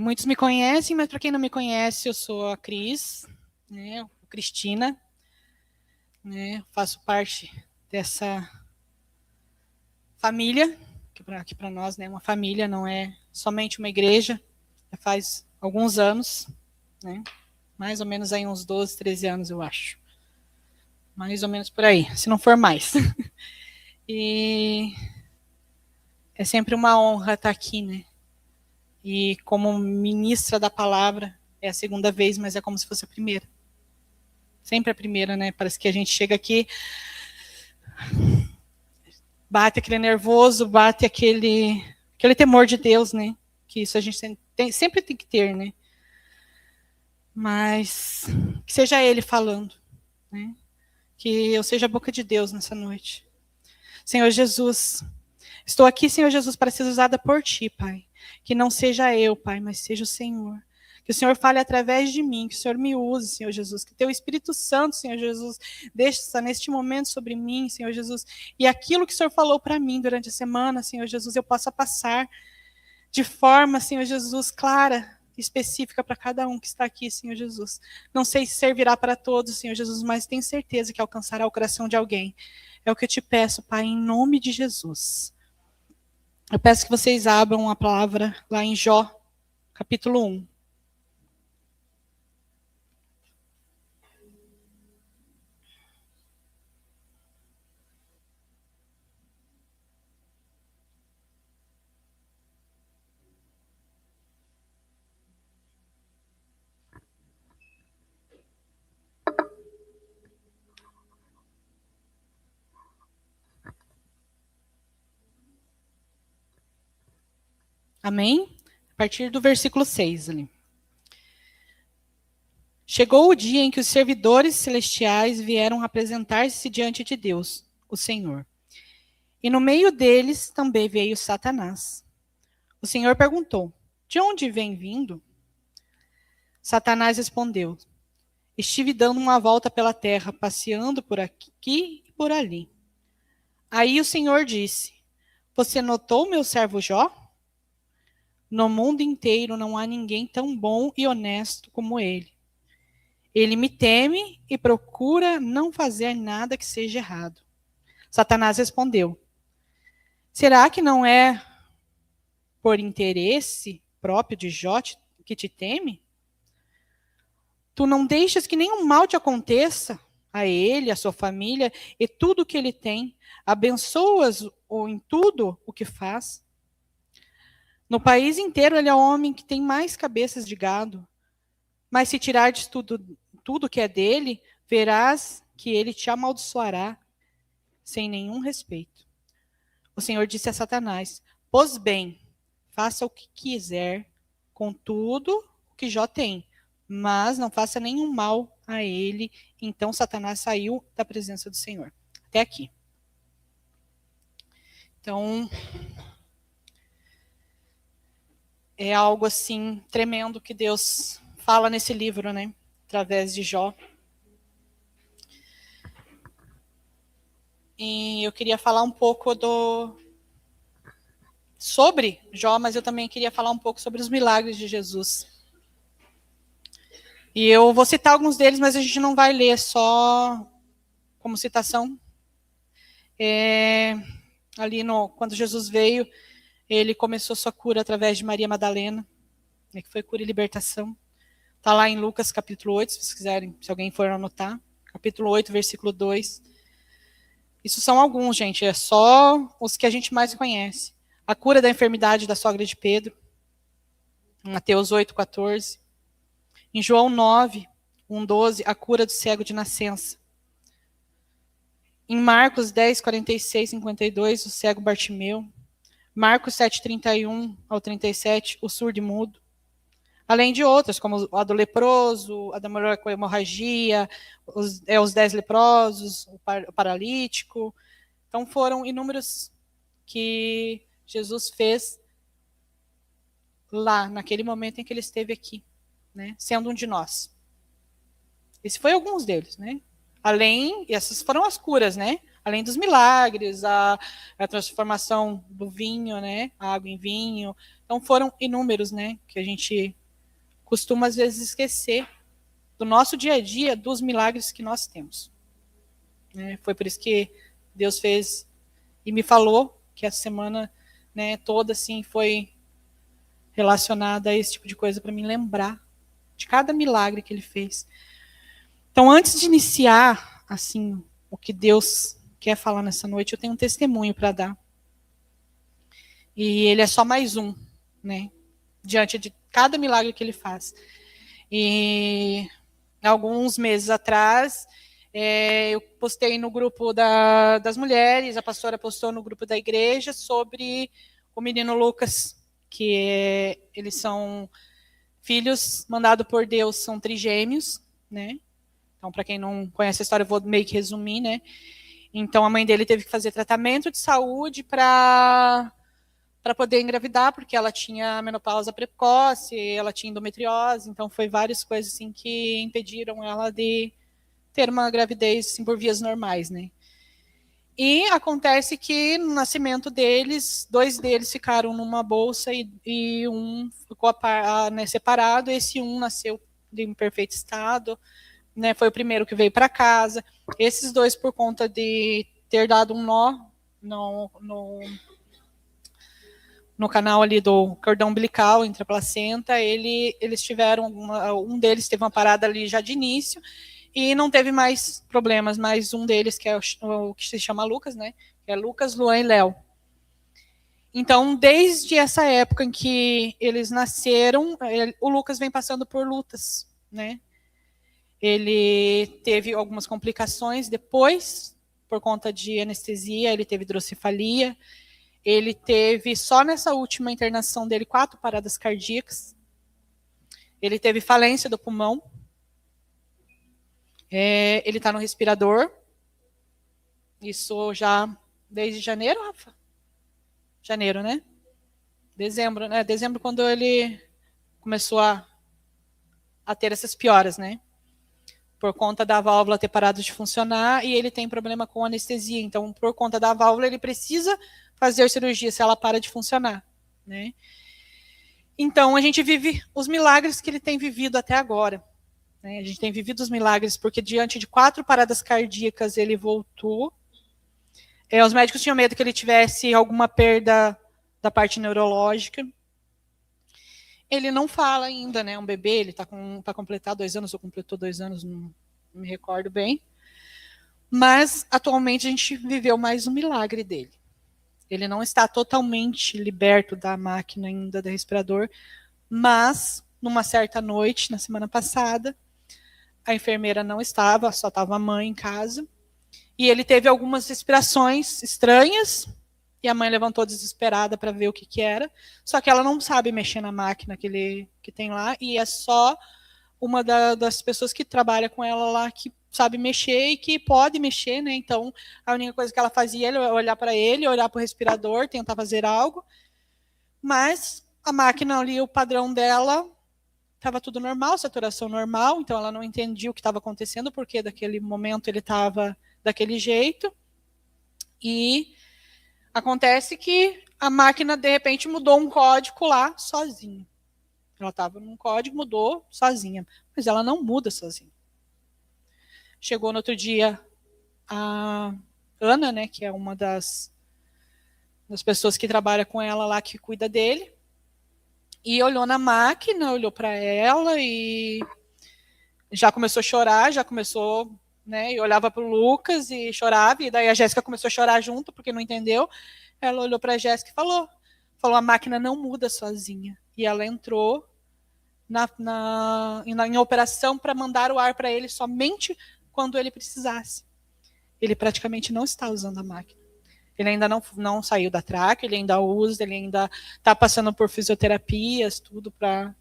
Muitos me conhecem, mas para quem não me conhece, eu sou a Cris, né, Cristina, né, faço parte dessa família, que para nós, né, uma família, não é somente uma igreja, já faz alguns anos, né, mais ou menos aí uns 12, 13 anos, eu acho. Mais ou menos por aí, se não for mais. E é sempre uma honra estar aqui, né? E como ministra da palavra, é a segunda vez, mas é como se fosse a primeira. Sempre a primeira, né? Parece que a gente chega aqui, bate aquele nervoso, bate aquele temor de Deus, né? Que isso a gente sempre tem que ter, né? Mas que seja Ele falando, né? Que eu seja a boca de Deus nessa noite. Senhor Jesus, estou aqui, Senhor Jesus, para ser usada por Ti, Pai. Que não seja eu, Pai, mas seja o Senhor. Que o Senhor fale através de mim, que o Senhor me use, Senhor Jesus. Que Teu Espírito Santo, Senhor Jesus, desça neste momento sobre mim, Senhor Jesus. E aquilo que o Senhor falou para mim durante a semana, Senhor Jesus, eu possa passar de forma, Senhor Jesus, clara, específica para cada um que está aqui, Senhor Jesus. Não sei se servirá para todos, Senhor Jesus, mas tenho certeza que alcançará o coração de alguém. É o que eu te peço, Pai, em nome de Jesus. Eu peço que vocês abram a palavra lá em Jó, capítulo 1. Amém? A partir do versículo 6 ali. Chegou o dia em que os servidores celestiais vieram apresentar-se diante de Deus, o Senhor. E no meio deles também veio Satanás. O Senhor perguntou: de onde vem vindo? Satanás respondeu: estive dando uma volta pela terra, passeando por aqui e por ali. Aí o Senhor disse: você notou meu servo Jó? No mundo inteiro não há ninguém tão bom e honesto como ele. Ele me teme e procura não fazer nada que seja errado. Satanás respondeu: será que não é por interesse próprio de Jó que te teme? Tu não deixas que nenhum mal te aconteça a ele, a sua família e tudo o que ele tem. Abençoas-o em tudo o que faz. No país inteiro ele é o homem que tem mais cabeças de gado. Mas se tirares tudo que é dele, verás que ele te amaldiçoará sem nenhum respeito. O Senhor disse a Satanás: pois bem, faça o que quiser com tudo o que Jó tem, mas não faça nenhum mal a ele. Então Satanás saiu da presença do Senhor. Até aqui. Então, é algo assim tremendo que Deus fala nesse livro, né? Através de Jó. E eu queria falar um pouco sobre Jó, mas eu também queria falar um pouco sobre os milagres de Jesus. E eu vou citar alguns deles, mas a gente não vai ler só como citação. Ali quando Jesus veio, ele começou sua cura através de Maria Madalena, né, que foi cura e libertação. Está lá em Lucas capítulo 8, se vocês quiserem, se alguém for anotar. Capítulo 8, versículo 2. Isso são alguns, gente, é só os que a gente mais conhece. A cura da enfermidade da sogra de Pedro, em Mateus 8, 14. Em João 9, 1, 12, a cura do cego de nascença. Em Marcos 10, 46, 52, o cego Bartimeu. Marcos 7, 31 ao 37, o surdo e mudo. Além de outras, como a do leproso, a da mulher com hemorragia, os 10 leprosos, o paralítico. Então foram inúmeros que Jesus fez lá, naquele momento em que ele esteve aqui, né, sendo um de nós. Esse foi alguns deles, né? Além, e essas foram as curas, né? Além dos milagres, a transformação do vinho, né? A água em vinho. Então foram inúmeros, né, que a gente costuma às vezes esquecer do nosso dia a dia, dos milagres que nós temos. Foi por isso que Deus fez e me falou que essa semana, né, toda assim foi relacionada a esse tipo de coisa para me lembrar de cada milagre que ele fez. Então, antes de iniciar assim o que Deus quer falar nessa noite, eu tenho um testemunho para dar. E ele é só mais um, né, diante de cada milagre que ele faz. E alguns meses atrás, eu postei no grupo das mulheres, a pastora postou no grupo da igreja sobre o menino Lucas, que eles são filhos mandados por Deus, são trigêmeos, né? Então, para quem não conhece a história, eu vou meio que resumir, né? Então, a mãe dele teve que fazer tratamento de saúde para poder engravidar, porque ela tinha menopausa precoce, ela tinha endometriose, então foi várias coisas assim que impediram ela de ter uma gravidez assim, por vias normais, né? E acontece que no nascimento deles, 2 deles ficaram numa bolsa e um ficou né, separado. Esse um nasceu em perfeito estado, né? Foi o primeiro que veio para casa. Esses 2, por conta de ter dado um nó no canal ali do cordão umbilical entre a placenta, eles tiveram um deles teve uma parada ali já de início e não teve mais problemas, mas um deles, que é o que se chama Lucas, né? Que é Lucas, Luan e Léo. Então, desde essa época em que eles nasceram, o Lucas vem passando por lutas, né? Ele teve algumas complicações depois, por conta de anestesia, ele teve hidrocefalia, ele teve, só nessa última internação dele, 4 paradas cardíacas, ele teve falência do pulmão, ele está no respirador. Isso já desde janeiro, Rafa? Janeiro, né? Dezembro, né? Dezembro, quando ele começou a ter essas pioras, né? Por conta da válvula ter parado de funcionar e ele tem problema com anestesia. Então, por conta da válvula, ele precisa fazer cirurgia se ela para de funcionar, né? Então, a gente vive os milagres que ele tem vivido até agora. Né? A gente tem vivido os milagres porque diante de 4 paradas cardíacas ele voltou. Os médicos tinham medo que ele tivesse alguma perda da parte neurológica. Ele não fala ainda, né? Um bebê, ele está para completar 2 anos, ou completou 2 anos, não me recordo bem. Mas, atualmente, a gente viveu mais um milagre dele. Ele não está totalmente liberto da máquina ainda, do respirador, mas, numa certa noite, na semana passada, a enfermeira não estava, só estava a mãe em casa, e ele teve algumas respirações estranhas, e a mãe levantou desesperada para ver o que era, só que ela não sabe mexer na máquina que tem lá, e é só uma das pessoas que trabalha com ela lá que sabe mexer e que pode mexer, né? Então, a única coisa que ela fazia era olhar para ele, olhar para o respirador, tentar fazer algo, mas a máquina ali, o padrão dela, estava tudo normal, saturação normal, então ela não entendia o que estava acontecendo, porque daquele momento ele estava daquele jeito, e acontece que a máquina, de repente, mudou um código lá sozinha. Ela estava num código, mudou sozinha, mas ela não muda sozinha. Chegou no outro dia a Ana, né, que é uma das pessoas que trabalha com ela lá, que cuida dele, e olhou na máquina, olhou para ela e já começou a chorar, né, e olhava para o Lucas e chorava, e daí a Jéssica começou a chorar junto, porque não entendeu. Ela olhou para a Jéssica e falou, a máquina não muda sozinha. E ela entrou em operação para mandar o ar para ele somente quando ele precisasse. Ele praticamente não está usando a máquina. Ele ainda não saiu da traca, ele ainda usa, ele ainda está passando por fisioterapias, tudo para...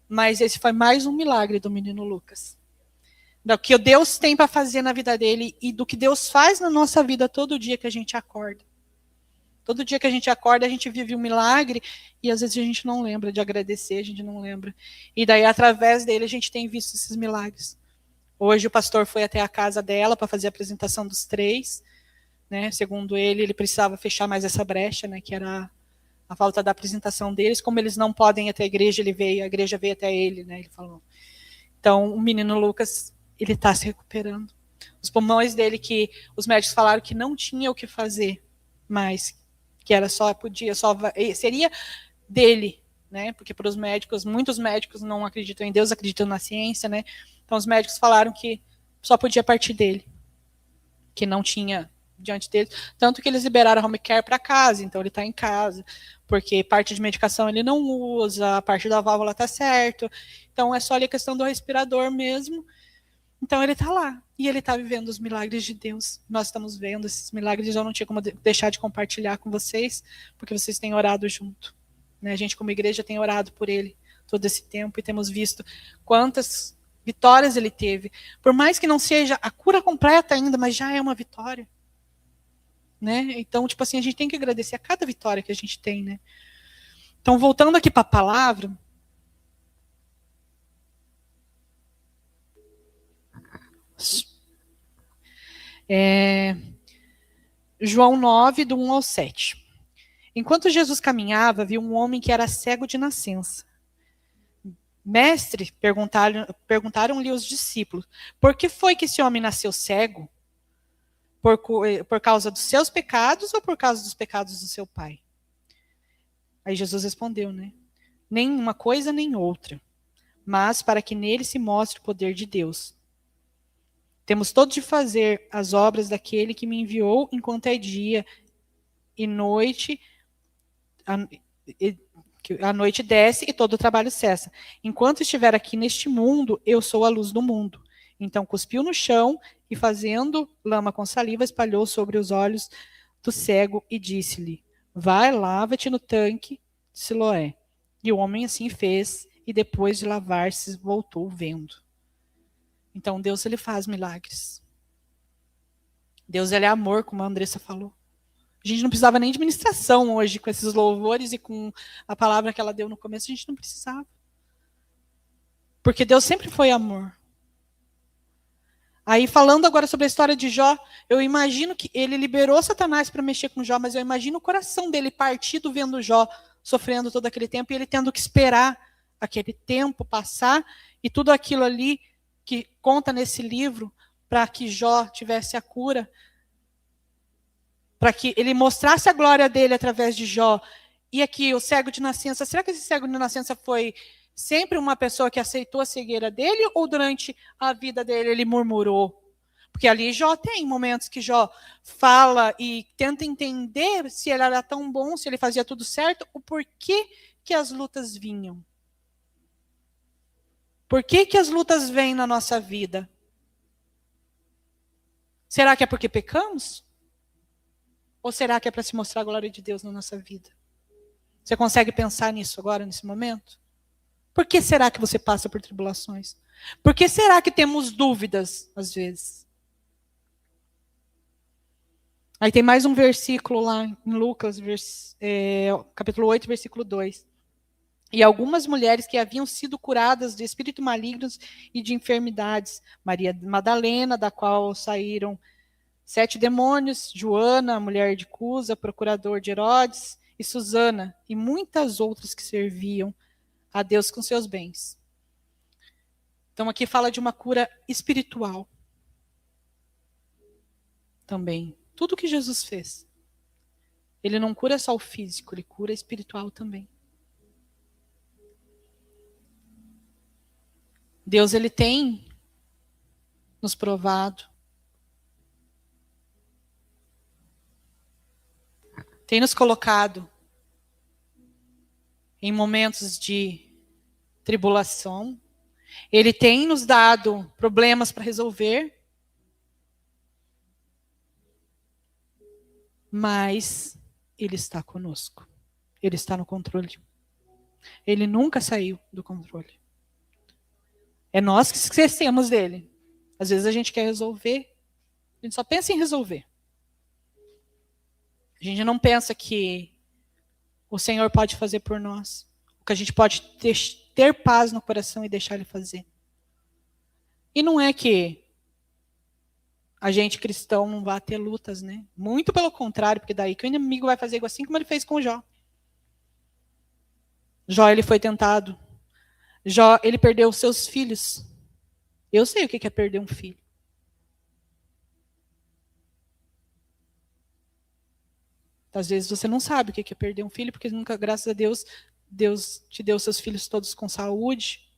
Mas esse foi mais um milagre do menino Lucas. Do que Deus tem para fazer na vida dele e do que Deus faz na nossa vida todo dia que a gente acorda. Todo dia que a gente acorda, a gente vive um milagre e às vezes a gente não lembra de agradecer, a gente não lembra. E daí, através dele, a gente tem visto esses milagres. Hoje o pastor foi até a casa dela para fazer a apresentação dos 3. Né? Segundo ele precisava fechar mais essa brecha, né? Que era A falta da apresentação deles, como eles não podem ir até a igreja, a igreja veio até ele, né? Ele falou. Então, o menino Lucas, ele está se recuperando. Os pulmões dele, que os médicos falaram que não tinha o que fazer mais, que era seria dele, né? Porque para os médicos, muitos médicos não acreditam em Deus, acreditam na ciência, né? Então, os médicos falaram que só podia partir dele, que não tinha diante deles, tanto que eles liberaram a home care para casa, então ele está em casa, porque parte de medicação ele não usa, a parte da válvula está certo, então é só ali a questão do respirador mesmo, então ele está lá, e ele está vivendo os milagres de Deus, nós estamos vendo esses milagres, eu não tinha como deixar de compartilhar com vocês, porque vocês têm orado junto, né? A gente como igreja tem orado por ele todo esse tempo, e temos visto quantas vitórias ele teve, por mais que não seja a cura completa ainda, mas já é uma vitória. Né? Então, tipo assim, a gente tem que agradecer a cada vitória que a gente tem, né? Então, voltando aqui para a palavra, João 9, do 1 ao 7. Enquanto Jesus caminhava, viu um homem que era cego de nascença. Mestre, perguntaram-lhe os discípulos, por que foi que esse homem nasceu cego? Por causa dos seus pecados ou por causa dos pecados do seu pai? Aí Jesus respondeu, né? Nem uma coisa nem outra, mas para que nele se mostre o poder de Deus. Temos todos de fazer as obras daquele que me enviou enquanto é dia e noite, a noite desce e todo o trabalho cessa. Enquanto estiver aqui neste mundo, eu sou a luz do mundo. Então cuspiu no chão e, fazendo lama com saliva, espalhou sobre os olhos do cego e disse-lhe, vai, lava-te no tanque de Siloé. E o homem assim fez, e depois de lavar-se, voltou vendo. Então Deus, ele faz milagres. Deus, ele é amor, como a Andressa falou. A gente não precisava nem de ministração hoje, com esses louvores e com a palavra que ela deu no começo, a gente não precisava. Porque Deus sempre foi amor. Aí, falando agora sobre a história de Jó, eu imagino que ele liberou Satanás para mexer com Jó, mas eu imagino o coração dele partido vendo Jó sofrendo todo aquele tempo e ele tendo que esperar aquele tempo passar e tudo aquilo ali que conta nesse livro para que Jó tivesse a cura, para que ele mostrasse a glória dele através de Jó. E aqui, o cego de nascença, será que esse cego de nascença foi sempre uma pessoa que aceitou a cegueira dele ou durante a vida dele ele murmurou? Porque ali Jó tem momentos que Jó fala e tenta entender se ele era tão bom, se ele fazia tudo certo, o porquê que as lutas vinham. Por que que as lutas vêm na nossa vida? Será que é porque pecamos? Ou será que é para se mostrar a glória de Deus na nossa vida? Você consegue pensar nisso agora, nesse momento? Por que será que você passa por tribulações? Por que será que temos dúvidas, às vezes? Aí tem mais um versículo lá em Lucas, capítulo 8, versículo 2. E algumas mulheres que haviam sido curadas de espíritos malignos e de enfermidades. Maria Madalena, da qual saíram 7 demônios, Joana, a mulher de Cusa, procurador de Herodes, e Susana, e muitas outras que serviam a Deus com seus bens. Então aqui fala de uma cura espiritual. Também. Tudo que Jesus fez. Ele não cura só o físico, ele cura espiritual também. Deus, ele tem nos provado. Tem nos colocado em momentos de tribulação. Ele tem nos dado problemas para resolver. Mas ele está conosco. Ele está no controle. Ele nunca saiu do controle. É nós que esquecemos dele. Às vezes a gente quer resolver, a gente só pensa em resolver. A gente não pensa que o Senhor pode fazer por nós. Que a gente pode ter paz no coração e deixar ele fazer. E não é que a gente cristão não vai ter lutas, né? Muito pelo contrário, porque daí que o inimigo vai fazer igual assim como ele fez com Jó. Jó, ele foi tentado. Jó, ele perdeu os seus filhos. Eu sei o que é perder um filho. Às vezes você não sabe o que é perder um filho, porque nunca, graças a Deus, Deus te deu seus filhos todos com saúde.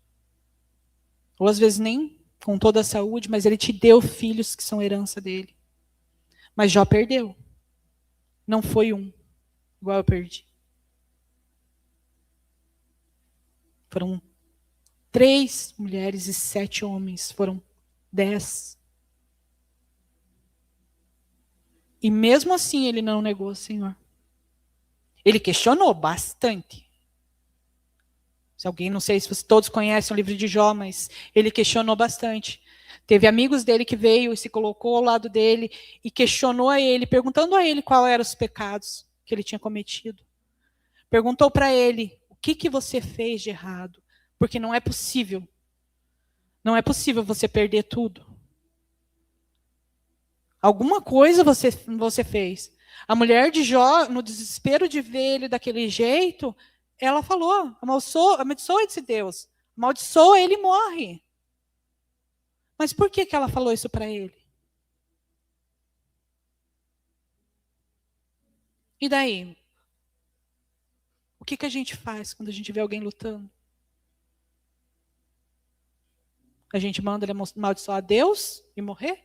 Ou às vezes nem com toda a saúde, mas ele te deu filhos que são herança dele. Mas Jó perdeu. Não foi um, igual eu perdi. Foram 3 mulheres e 7 homens. Foram 10. E mesmo assim ele não negou o Senhor. Ele questionou bastante. Se alguém, não sei se vocês todos conhecem o livro de Jó, mas ele questionou bastante. Teve amigos dele que veio e se colocou ao lado dele e questionou a ele, perguntando a ele quais eram os pecados que ele tinha cometido. Perguntou para ele, o que você fez de errado? Porque não é possível. Não é possível você perder tudo. Alguma coisa você fez. A mulher de Jó, no desespero de ver ele daquele jeito, ela falou, amaldiçoa esse Deus. Amaldiçoa, ele morre. Mas por que ela falou isso para ele? E daí? O que a gente faz quando a gente vê alguém lutando? A gente manda ele amaldiçoar a Deus e morrer?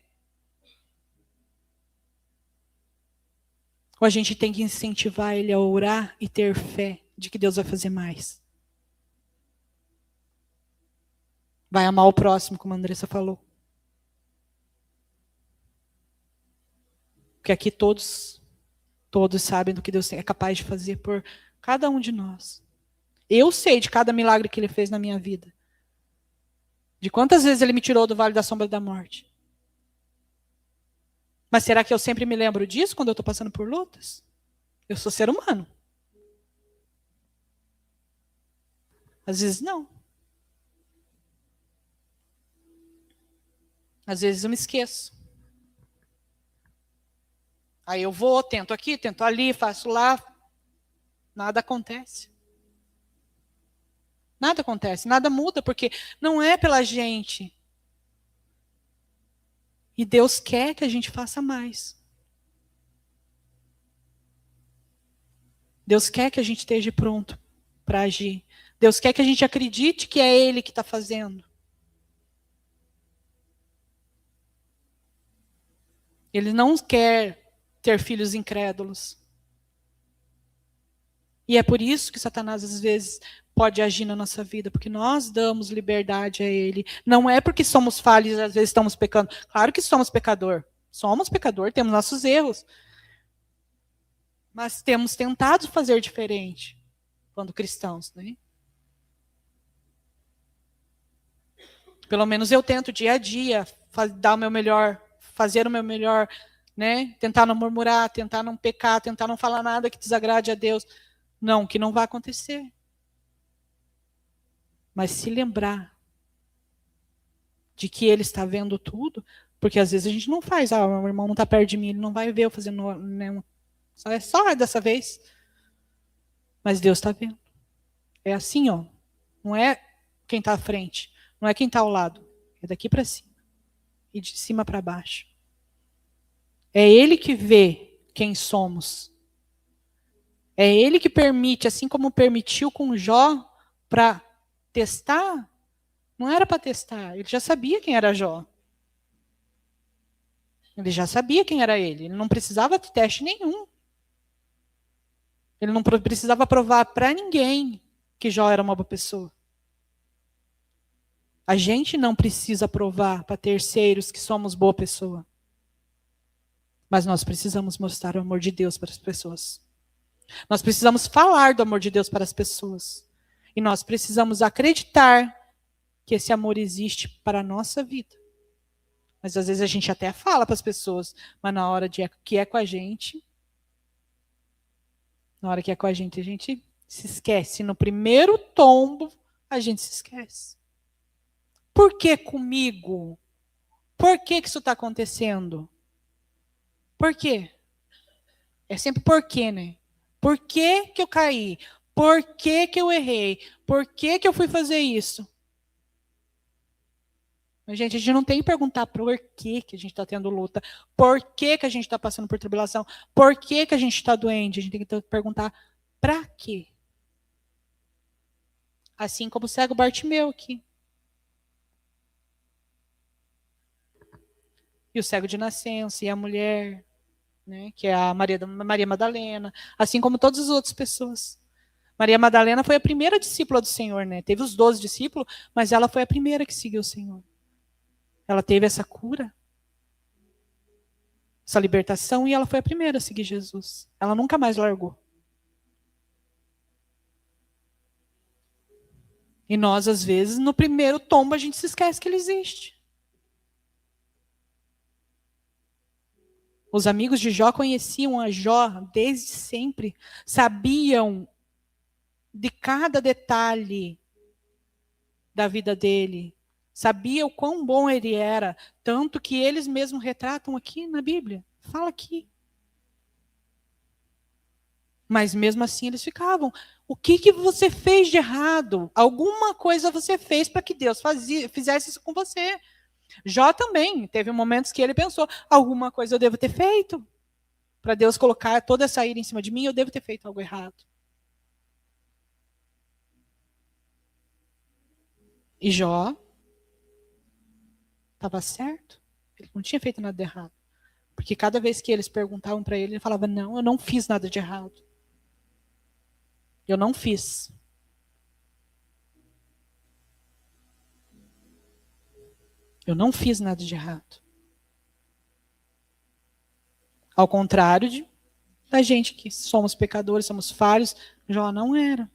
Ou a gente tem que incentivar ele a orar e ter fé de que Deus vai fazer mais? Vai amar o próximo, como a Andressa falou. Porque aqui todos sabem do que Deus é capaz de fazer por cada um de nós. Eu sei de cada milagre que ele fez na minha vida. De quantas vezes ele me tirou do vale da sombra da morte. Mas será que eu sempre me lembro disso quando eu estou passando por lutas? Eu sou ser humano. Às vezes não. Às vezes eu me esqueço. Aí eu vou, tento aqui, tento ali, faço lá. Nada acontece. Nada acontece, nada muda, porque não é pela gente. E Deus quer que a gente faça mais. Deus quer que a gente esteja pronto para agir. Deus quer que a gente acredite que é Ele que está fazendo. Ele não quer ter filhos incrédulos. E é por isso que Satanás, às vezes, pode agir na nossa vida, porque nós damos liberdade a ele. Não é porque somos falhos e às vezes estamos pecando. Claro que somos pecador. Somos pecador, temos nossos erros. Mas temos tentado fazer diferente quando cristãos, né? Pelo menos eu tento dia a dia dar o meu melhor, fazer o meu melhor, né? Tentar não murmurar, tentar não pecar, tentar não falar nada que desagrade a Deus. Não, que não vai acontecer. Mas se lembrar de que Ele está vendo tudo, porque às vezes a gente não faz, o meu irmão não está perto de mim, ele não vai ver eu fazendo, né? Só dessa vez. Mas Deus está vendo. É assim, ó. Não é quem está à frente, não é quem está ao lado. É daqui para cima. E de cima para baixo. É Ele que vê quem somos. É Ele que permite, assim como permitiu com Jó, para testar. Não era para testar, ele já sabia quem era Jó. Ele já sabia quem era ele. Ele não precisava de teste nenhum. Ele não precisava provar para ninguém que Jó era uma boa pessoa. A gente não precisa provar para terceiros que somos boa pessoa. Mas nós precisamos mostrar o amor de Deus para as pessoas. Nós precisamos falar do amor de Deus para as pessoas. E nós precisamos acreditar que esse amor existe para a nossa vida. Mas às vezes a gente até fala para as pessoas, mas na hora que é com a gente, a gente se esquece. No primeiro tombo, a gente se esquece. Por que comigo? Por que isso está acontecendo? Por quê? É sempre por quê, né? Por que eu caí? Por que que eu errei? Por que que eu fui fazer isso? Mas, gente, a gente não tem que perguntar por que que a gente está tendo luta, por que que a gente está passando por tribulação, por que que a gente está doente. A gente tem que perguntar para quê? Assim como o cego Bartimeu aqui. E o cego de nascença, e a mulher, né, que é a Maria Madalena, assim como todas as outras pessoas. Maria Madalena foi a primeira discípula do Senhor, né? Teve os 12 discípulos, mas ela foi a primeira que seguiu o Senhor. Ela teve essa cura, essa libertação, e ela foi a primeira a seguir Jesus. Ela nunca mais largou. E nós, às vezes, no primeiro tombo, a gente se esquece que ele existe. Os amigos de Jó conheciam a Jó desde sempre, sabiam de cada detalhe da vida dele, sabia o quão bom ele era, tanto que eles mesmos retratam aqui na Bíblia. Fala aqui. Mas mesmo assim eles ficavam. O que que você fez de errado? Alguma coisa você fez para que Deus fizesse isso com você. Jó também teve momentos que ele pensou: alguma coisa eu devo ter feito para Deus colocar toda essa ira em cima de mim. Eu devo ter feito algo errado. E Jó estava certo. Ele não tinha feito nada de errado. Porque cada vez que eles perguntavam para ele, ele falava: não, eu não fiz nada de errado. Eu não fiz. Eu não fiz nada de errado. Ao contrário da gente que somos pecadores, somos falhos, Jó não era.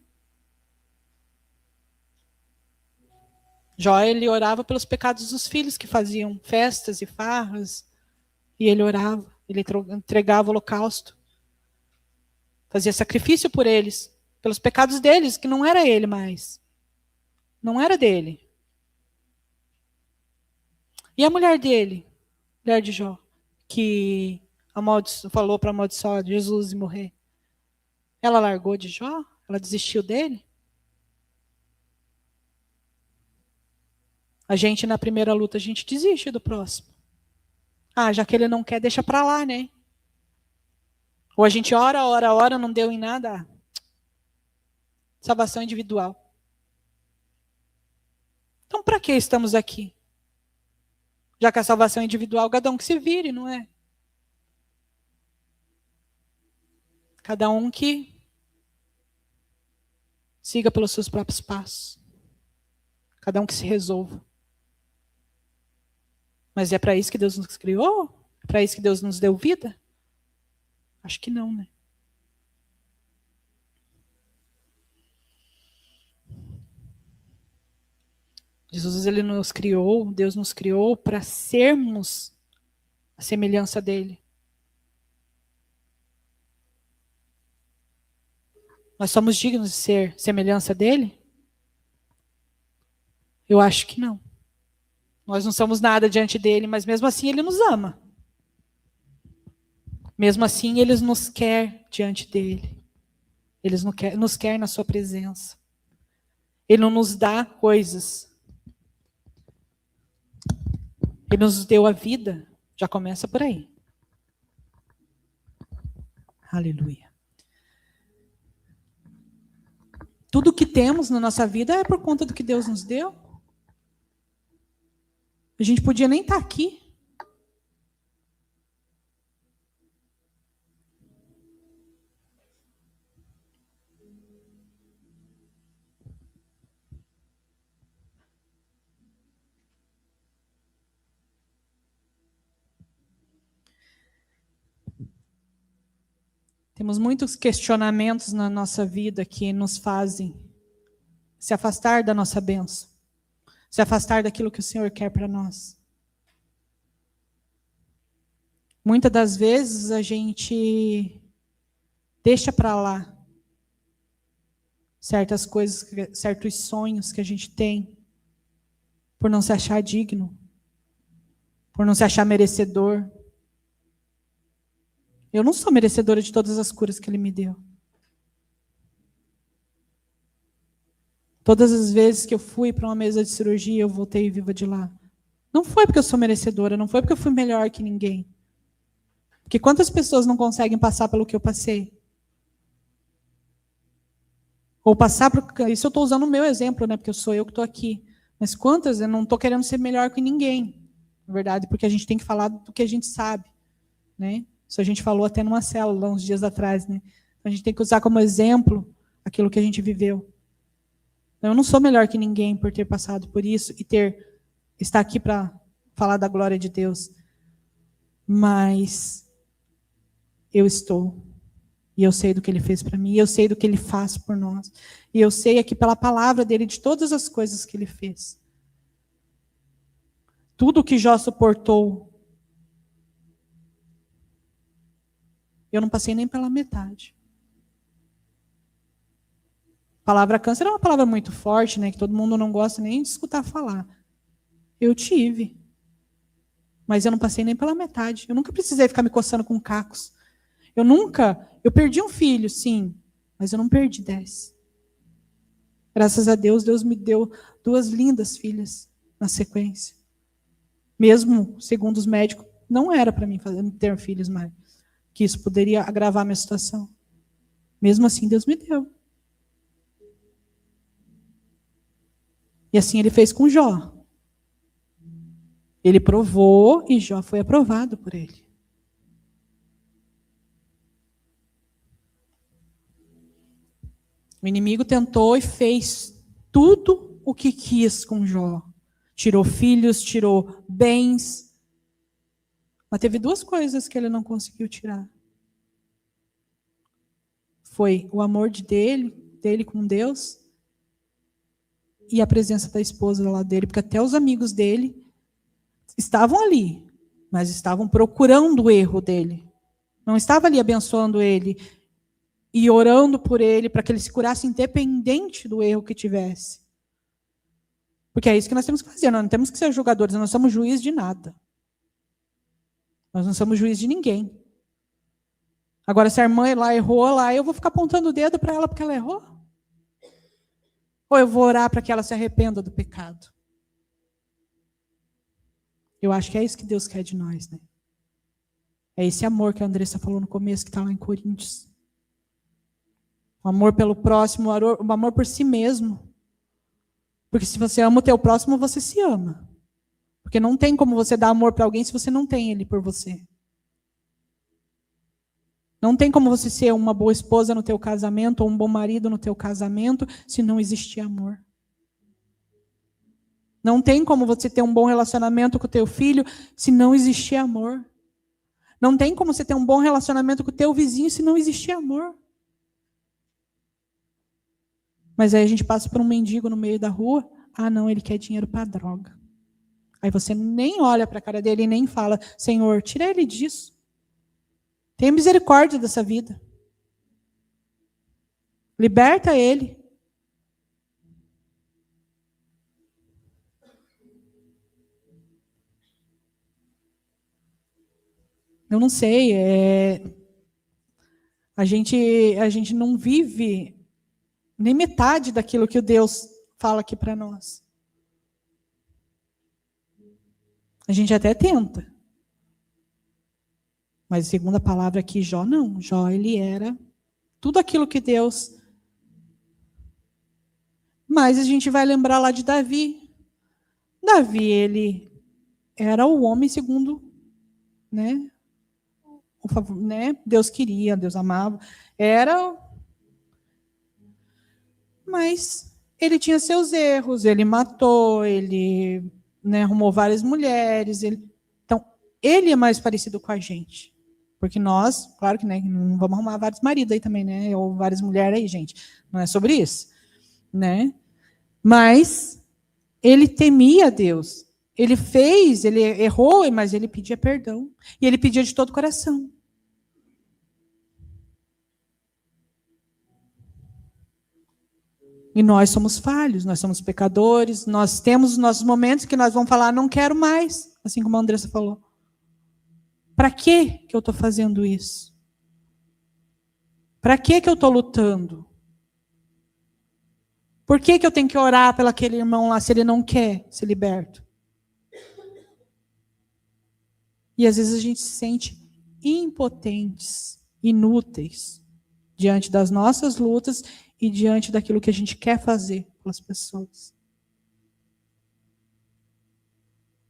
Jó, ele orava pelos pecados dos filhos que faziam festas e farras, e ele orava, ele entregava o holocausto, fazia sacrifício por eles, pelos pecados deles, que não era ele mais. Não era dele. E a mulher dele, mulher de Jó, que falou para amaldiçoar Jesus e morrer. Ela largou de Jó? Ela desistiu dele? A gente, na primeira luta, a gente desiste do próximo. Ah, já que ele não quer, deixa para lá, né? Ou a gente ora, não deu em nada. Salvação individual. Então, para que estamos aqui? Já que a salvação é individual, cada um que se vire, não é? Cada um que siga pelos seus próprios passos. Cada um que se resolva. Mas é para isso que Deus nos criou? É para isso que Deus nos deu vida? Acho que não, né? Jesus, ele nos criou, Deus nos criou para sermos a semelhança dele. Nós somos dignos de ser semelhança dele? Eu acho que não. Nós não somos nada diante dele, mas mesmo assim ele nos ama. Mesmo assim ele nos quer diante dele. Ele nos quer na sua presença. Ele não nos dá coisas. Ele nos deu a vida. Já começa por aí. Aleluia. Tudo que temos na nossa vida é por conta do que Deus nos deu. A gente podia nem estar aqui. Temos muitos questionamentos na nossa vida que nos fazem se afastar da nossa bênção, se afastar daquilo que o Senhor quer para nós. Muitas das vezes a gente deixa para lá certas coisas, certos sonhos que a gente tem, por não se achar digno, por não se achar merecedor. Eu não sou merecedora de todas as curas que Ele me deu. Todas as vezes que eu fui para uma mesa de cirurgia, eu voltei viva de lá. Não foi porque eu sou merecedora, não foi porque eu fui melhor que ninguém. Porque quantas pessoas não conseguem passar pelo que eu passei? Ou passar por... Isso eu estou usando o meu exemplo, né? Porque sou eu que estou aqui. Mas quantas eu não estou querendo ser melhor que ninguém, na verdade, porque a gente tem que falar do que a gente sabe, né? Isso a gente falou até numa célula uns dias atrás, né? A gente tem que usar como exemplo aquilo que a gente viveu. Eu não sou melhor que ninguém por ter passado por isso e estar aqui para falar da glória de Deus. Mas eu estou. E eu sei do que Ele fez para mim. E eu sei do que Ele faz por nós. E eu sei aqui pela palavra dEle de todas as coisas que Ele fez. Tudo que Jó suportou, eu não passei nem pela metade. A palavra câncer é uma palavra muito forte, né? Que todo mundo não gosta nem de escutar falar. Eu tive. Mas eu não passei nem pela metade. Eu nunca precisei ficar me coçando com cacos. Eu perdi um filho, sim, mas eu não perdi 10. Graças a Deus, Deus me deu 2 lindas filhas na sequência. Mesmo, segundo os médicos, não era para mim ter filhos mais. Que isso poderia agravar a minha situação. Mesmo assim, Deus me deu. E assim Ele fez com Jó. Ele provou e Jó foi aprovado por Ele. O inimigo tentou e fez tudo o que quis com Jó. Tirou filhos, tirou bens. Mas teve 2 coisas que ele não conseguiu tirar. Foi o amor dele com Deus, e a presença da esposa lá dele, porque até os amigos dele estavam ali, mas estavam procurando o erro dele. Não estava ali abençoando ele e orando por ele para que ele se curasse independente do erro que tivesse. Porque é isso que nós temos que fazer, nós não temos que ser julgadores, nós não somos juiz de nada. Nós não somos juiz de ninguém. Agora, se a irmã lá errou, lá, eu vou ficar apontando o dedo para ela porque ela errou? Ou eu vou orar para que ela se arrependa do pecado? Eu acho que é isso que Deus quer de nós, né? É esse amor que a Andressa falou no começo, que está lá em Coríntios. O amor pelo próximo, o amor por si mesmo. Porque se você ama o teu próximo, você se ama. Porque não tem como você dar amor para alguém se você não tem ele por você. Não tem como você ser uma boa esposa no teu casamento ou um bom marido no teu casamento se não existir amor. Não tem como você ter um bom relacionamento com o teu filho se não existir amor. Não tem como você ter um bom relacionamento com o teu vizinho se não existir amor. Mas aí a gente passa por um mendigo no meio da rua, não, ele quer dinheiro para droga. Aí você nem olha para a cara dele e nem fala, Senhor, tira ele disso. Tenha misericórdia dessa vida. Liberta ele. Eu não sei, a gente não vive nem metade daquilo que o Deus fala aqui para nós. A gente até tenta. Mas segundo a palavra aqui, Jó não. Jó, ele era tudo aquilo que Deus... Mas a gente vai lembrar lá de Davi. Davi, ele era o homem segundo, né? Deus queria, Deus amava. Mas ele tinha seus erros, ele matou, ele arrumou várias mulheres. Então, ele é mais parecido com a gente. Porque nós, claro que não vamos arrumar vários maridos aí também, né? Ou várias mulheres aí, gente. Não é sobre isso. Né? Mas ele temia Deus. Ele errou, mas ele pedia perdão. E ele pedia de todo o coração. E nós somos falhos, nós somos pecadores, nós temos os nossos momentos que nós vamos falar, não quero mais, assim como a Andressa falou. Para que eu estou fazendo isso? Para que eu estou lutando? Por que eu tenho que orar pelo aquele irmão lá se ele não quer ser liberto? E às vezes a gente se sente impotentes, inúteis, diante das nossas lutas e diante daquilo que a gente quer fazer pelas pessoas.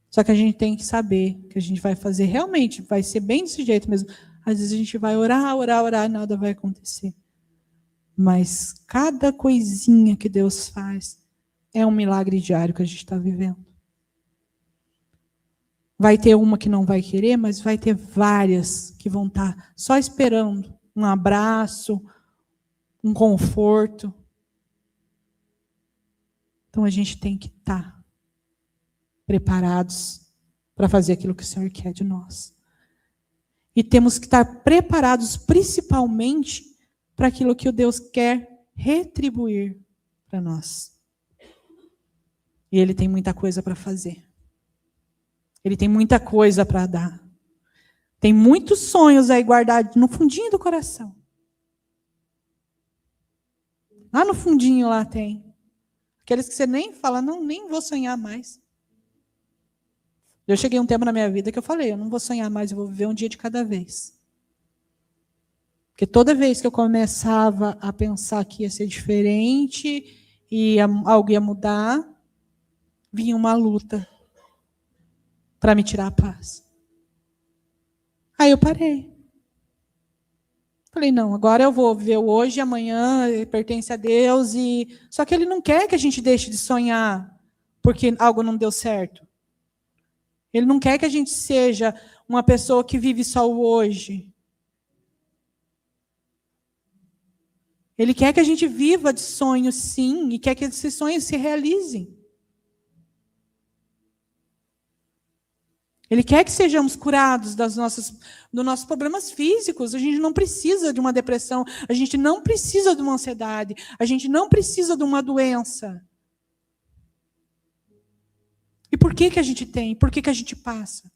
Só que a gente tem que saber que a gente vai fazer realmente, vai ser bem desse jeito mesmo. Às vezes a gente vai orar, orar, orar e nada vai acontecer. Mas cada coisinha que Deus faz é um milagre diário que a gente está vivendo. Vai ter uma que não vai querer, mas vai ter várias que vão estar só esperando um abraço, um conforto. Então a gente tem que estar preparados para fazer aquilo que o Senhor quer de nós. E temos que estar preparados principalmente para aquilo que o Deus quer retribuir para nós. E Ele tem muita coisa para fazer. Ele tem muita coisa para dar. Tem muitos sonhos aí guardados no fundinho do coração. Lá no fundinho lá tem. Aqueles que você nem fala, não, nem vou sonhar mais. Eu cheguei um tempo na minha vida que eu falei, eu não vou sonhar mais, eu vou viver um dia de cada vez. Porque toda vez que eu começava a pensar que ia ser diferente e algo ia mudar, vinha uma luta para me tirar a paz. Aí eu parei. Falei, não, agora eu vou viver o hoje e amanhã pertence a Deus. Só que Ele não quer que a gente deixe de sonhar porque algo não deu certo. Ele não quer que a gente seja uma pessoa que vive só o hoje. Ele quer que a gente viva de sonhos, sim, e quer que esses sonhos se realizem. Ele quer que sejamos curados dos nossos problemas físicos. A gente não precisa de uma depressão, a gente não precisa de uma ansiedade, a gente não precisa de uma doença. E por que a gente tem? Por que a gente passa?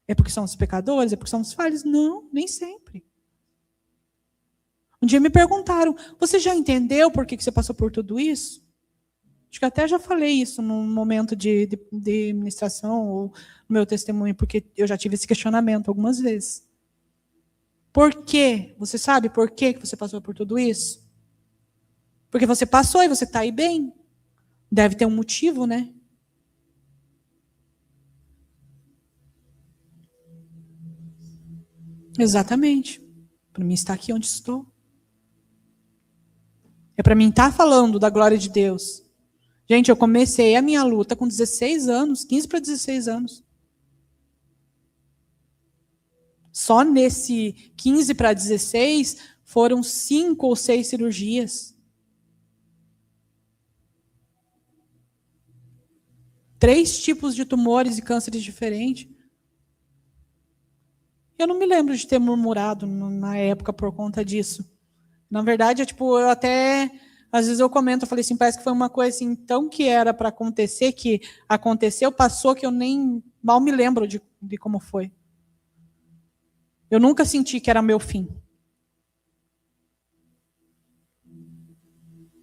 É porque somos pecadores? É porque somos falhos? Não, nem sempre. Um dia me perguntaram, você já entendeu por que você passou por tudo isso? Acho que até já falei isso num momento de ministração ou no meu testemunho, porque eu já tive esse questionamento algumas vezes. Por quê? Você sabe por que você passou por tudo isso? Porque você passou e você está aí bem. Deve ter um motivo, né? Exatamente. Para mim estar aqui onde estou. É para mim estar falando da glória de Deus. Gente, eu comecei a minha luta com 16 anos, 15 para 16 anos. Só nesse 15 para 16 foram 5 ou 6 cirurgias. 3 tipos de tumores e cânceres diferentes. Eu não me lembro de ter murmurado na época por conta disso. Na verdade, eu até, às vezes eu comento, eu falei assim, parece que foi uma coisa assim, tão que era para acontecer, que aconteceu, passou, que eu nem mal me lembro de como foi. Eu nunca senti que era meu fim.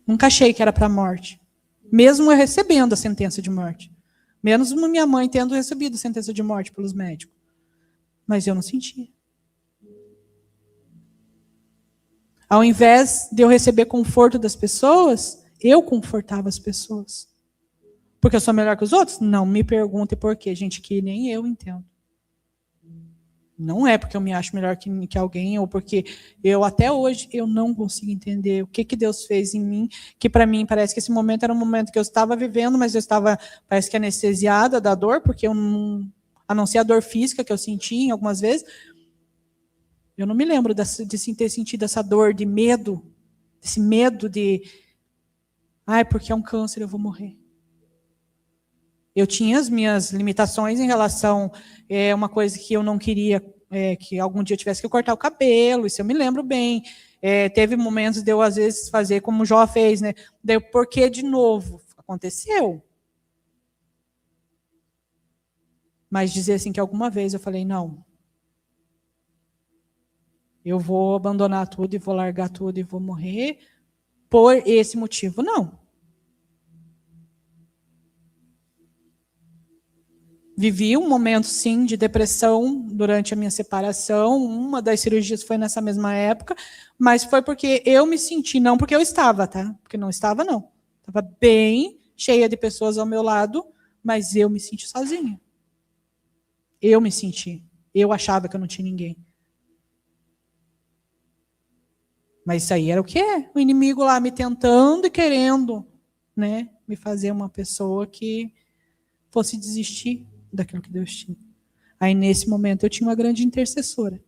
Nunca achei que era para a morte. Mesmo eu recebendo a sentença de morte. Mesmo minha mãe tendo recebido a sentença de morte pelos médicos. Mas eu não sentia. Ao invés de eu receber conforto das pessoas, eu confortava as pessoas. Porque eu sou melhor que os outros? Não me pergunte por quê, gente, que nem eu entendo. Não é porque eu me acho melhor que alguém, ou porque eu, até hoje, eu não consigo entender o que Deus fez em mim, que para mim parece que esse momento era um momento que eu estava vivendo, mas eu estava, parece que anestesiada da dor, porque eu não, a não ser a dor física que eu senti em algumas vezes, eu não me lembro de ter sentido essa dor de medo, esse medo de, porque é um câncer, eu vou morrer. Eu tinha as minhas limitações em relação a uma coisa que eu não queria, que algum dia eu tivesse que cortar o cabelo, isso eu me lembro bem. Teve momentos de eu, às vezes, fazer como o Jó fez, né? Daí, por que de novo? Aconteceu. Mas dizer assim que alguma vez eu falei, não, eu vou abandonar tudo e vou largar tudo e vou morrer por esse motivo, não. Vivi um momento, sim, de depressão durante a minha separação. Uma das cirurgias foi nessa mesma época, mas foi porque eu me senti, não porque eu estava, tá? Porque não estava, não. Estava bem cheia de pessoas ao meu lado, mas eu me senti sozinha. Eu me senti. Eu achava que eu não tinha ninguém. Mas isso aí era o quê? O inimigo lá me tentando e querendo, né, me fazer uma pessoa que fosse desistir daquilo que Deus tinha. Aí, nesse momento, eu tinha uma grande intercessora.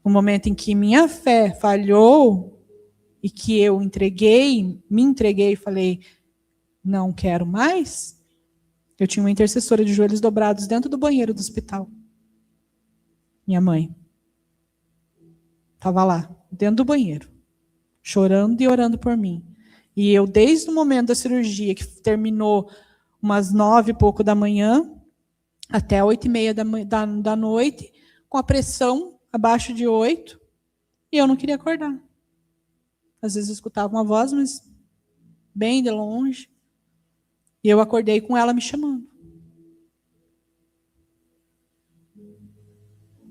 No momento em que minha fé falhou e que eu me entreguei e falei, não quero mais, eu tinha uma intercessora de joelhos dobrados dentro do banheiro do hospital. Minha mãe estava lá, dentro do banheiro, chorando e orando por mim. E eu, desde o momento da cirurgia, que terminou umas 9 e pouco da manhã, até 8h30 da noite, com a pressão abaixo de 8, e eu não queria acordar. Às vezes eu escutava uma voz, mas bem de longe. E eu acordei com ela me chamando.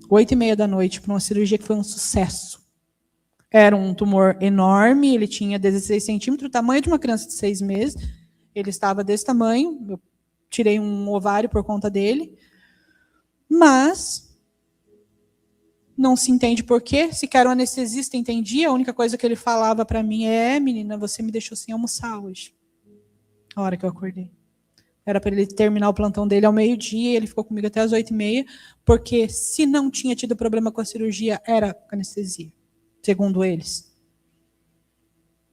8h30 da noite, para uma cirurgia que foi um sucesso. Era um tumor enorme, ele tinha 16 centímetros, o tamanho de uma criança de 6 meses. Ele estava desse tamanho, eu tirei um ovário por conta dele. Mas não se entende por quê. Sequer o anestesista entendia. A única coisa que ele falava para mim é: menina, você me deixou sem almoçar hoje. A hora que eu acordei. Era para ele terminar o plantão dele ao meio-dia, ele ficou comigo até às 8h30, porque se não tinha tido problema com a cirurgia, era anestesia, segundo eles.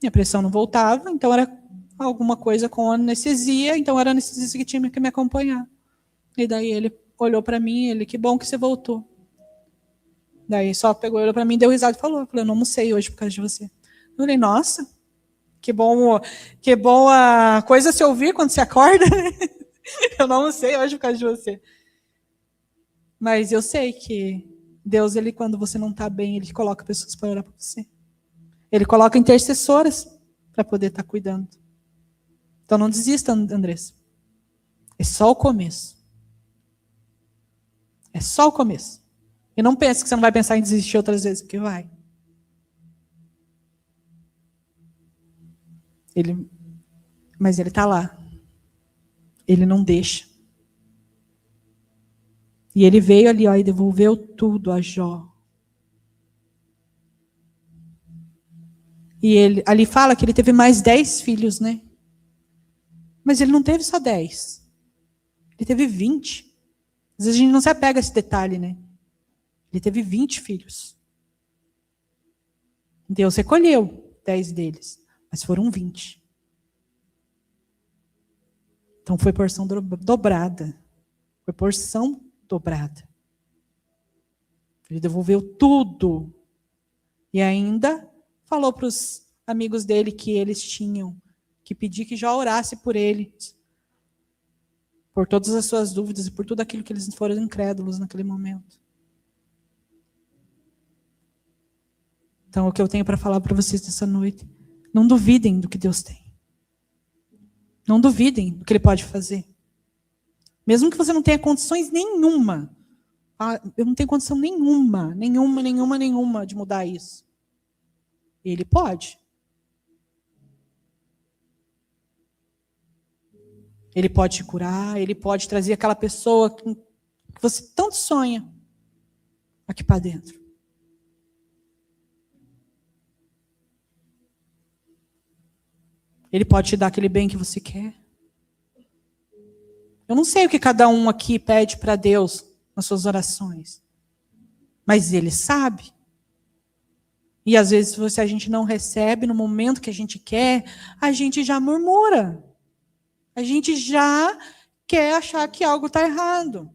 Minha pressão não voltava, então era alguma coisa com anestesia, então era a anestesista que tinha que me acompanhar. E daí ele olhou para mim, ele, que bom que você voltou. Daí só pegou, olhou para mim, deu risada e falou, eu não almocei hoje por causa de você. Eu falei, nossa, que bom a coisa se ouvir quando se acorda, né? Eu não almocei hoje por causa de você. Mas eu sei que Deus, ele, quando você não está bem, ele coloca pessoas para orar por você. Ele coloca intercessoras para poder estar cuidando. Então não desista, Andressa. É só o começo. É só o começo. E não pense que você não vai pensar em desistir outras vezes, porque vai. Mas ele está lá. Ele não deixa. E ele veio ali, ó, e devolveu tudo a Jó. E ele ali fala que ele teve mais 10 filhos, né? Mas ele não teve só 10. Ele teve 20. Às vezes a gente não se apega a esse detalhe, né? Ele teve 20 filhos. Deus recolheu 10 deles, mas foram 20. Então foi porção dobrada. Foi porção dobrada. Ele devolveu tudo. E ainda falou para os amigos dele que eles tinham que pedir que Jó orasse por eles. Por todas as suas dúvidas e por tudo aquilo que eles foram incrédulos naquele momento. Então, o que eu tenho para falar para vocês nessa noite, não duvidem do que Deus tem. Não duvidem do que Ele pode fazer. Mesmo que você não tenha condições nenhuma. Eu não tenho condição nenhuma de mudar isso. Ele pode. Ele pode te curar, Ele pode trazer aquela pessoa que você tanto sonha aqui para dentro. Ele pode te dar aquele bem que você quer. Eu não sei o que cada um aqui pede para Deus nas suas orações. Mas Ele sabe. E às vezes, se a gente não recebe no momento que a gente quer, a gente já murmura. A gente já quer achar que algo está errado.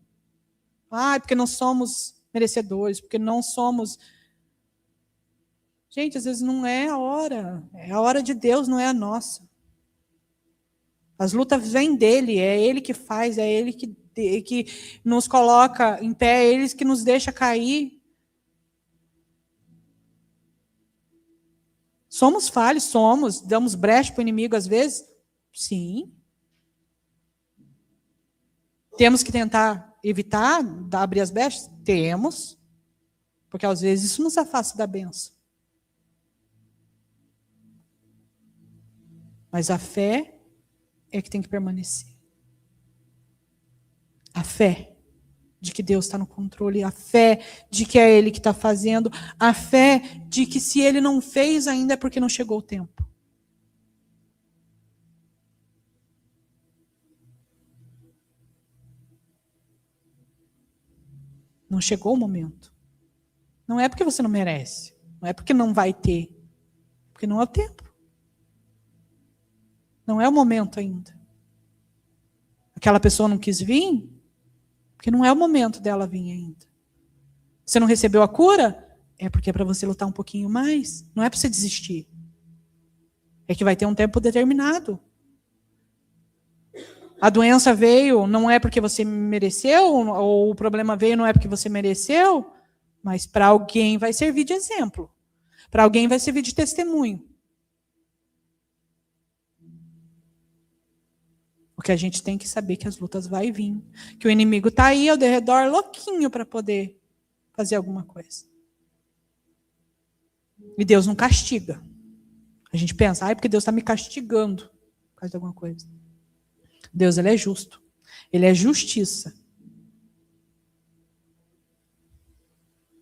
Porque não somos merecedores, porque não somos... Gente, às vezes não é a hora. É a hora de Deus, não é a nossa. As lutas vêm dele, é Ele que faz, é Ele que nos coloca em pé, é Ele que nos deixa cair. Somos falhos, damos brecha para o inimigo às vezes? Sim. Temos que tentar evitar abrir as brechas? Temos, porque às vezes isso nos afasta da bênção. Mas a fé é que tem que permanecer. A fé de que Deus está no controle, a fé de que é Ele que está fazendo, a fé de que se Ele não fez ainda é porque não chegou o tempo. Não chegou o momento. Não é porque você não merece, não é porque não vai ter, porque não é o tempo. Não é o momento ainda. Aquela pessoa não quis vir, porque não é o momento dela vir ainda. Você não recebeu a cura? É porque é para você lutar um pouquinho mais. Não é para você desistir. É que vai ter um tempo determinado. A doença veio, não é porque você mereceu, ou o problema veio, não é porque você mereceu, mas para alguém vai servir de exemplo. Para alguém vai servir de testemunho. Porque a gente tem que saber que as lutas vão vir. Que o inimigo está aí ao redor, louquinho para poder fazer alguma coisa. E Deus não castiga. A gente pensa, porque Deus está me castigando por causa de alguma coisa. Deus, Ele é justo. Ele é justiça.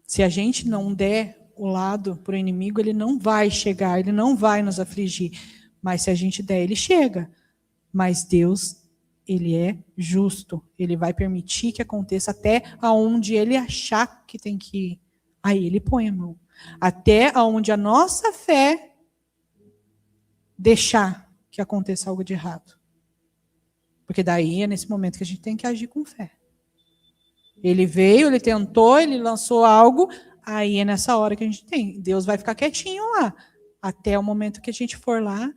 Se a gente não der o lado para o inimigo, ele não vai chegar, ele não vai nos afligir. Mas se a gente der, ele chega. Mas Deus, Ele é justo. Ele vai permitir que aconteça até aonde Ele achar que tem que ir. Aí Ele põe a mão. Até aonde a nossa fé deixar que aconteça algo de errado. Porque daí é nesse momento que a gente tem que agir com fé. Ele veio, ele tentou, ele lançou algo, aí é nessa hora que a gente tem. Deus vai ficar quietinho lá, até o momento que a gente for lá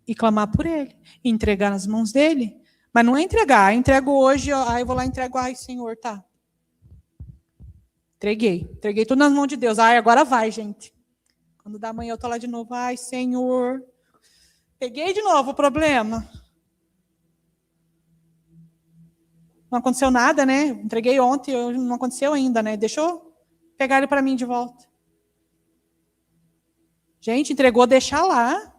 e clamar por ele, e entregar nas mãos dele. Mas não é entregar, entrego hoje, aí eu vou lá e entrego, Senhor, tá. Entreguei tudo nas mãos de Deus. Agora vai, gente. Quando dá amanhã eu tô lá de novo, Senhor, peguei de novo o problema. Não aconteceu nada, né? Entreguei ontem, não aconteceu ainda, né? Deixa eu pegar ele para mim de volta. Gente, entregou, deixa lá.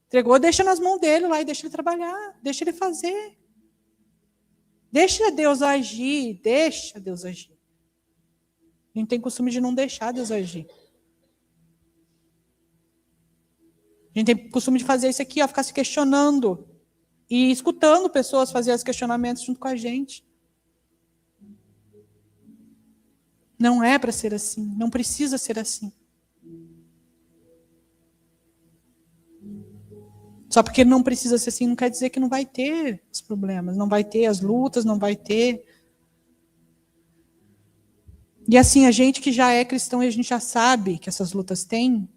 Entregou, deixa nas mãos dele lá e deixa ele trabalhar. Deixa ele fazer. Deixa Deus agir. Deixa Deus agir. A gente tem costume de não deixar Deus agir. A gente tem costume de fazer isso aqui, ficar se questionando. E escutando pessoas fazer os questionamentos junto com a gente. Não é para ser assim. Não precisa ser assim. Só porque não precisa ser assim, não quer dizer que não vai ter os problemas, não vai ter as lutas, não vai ter. E assim, a gente que já é cristão e a gente já sabe que essas lutas têm,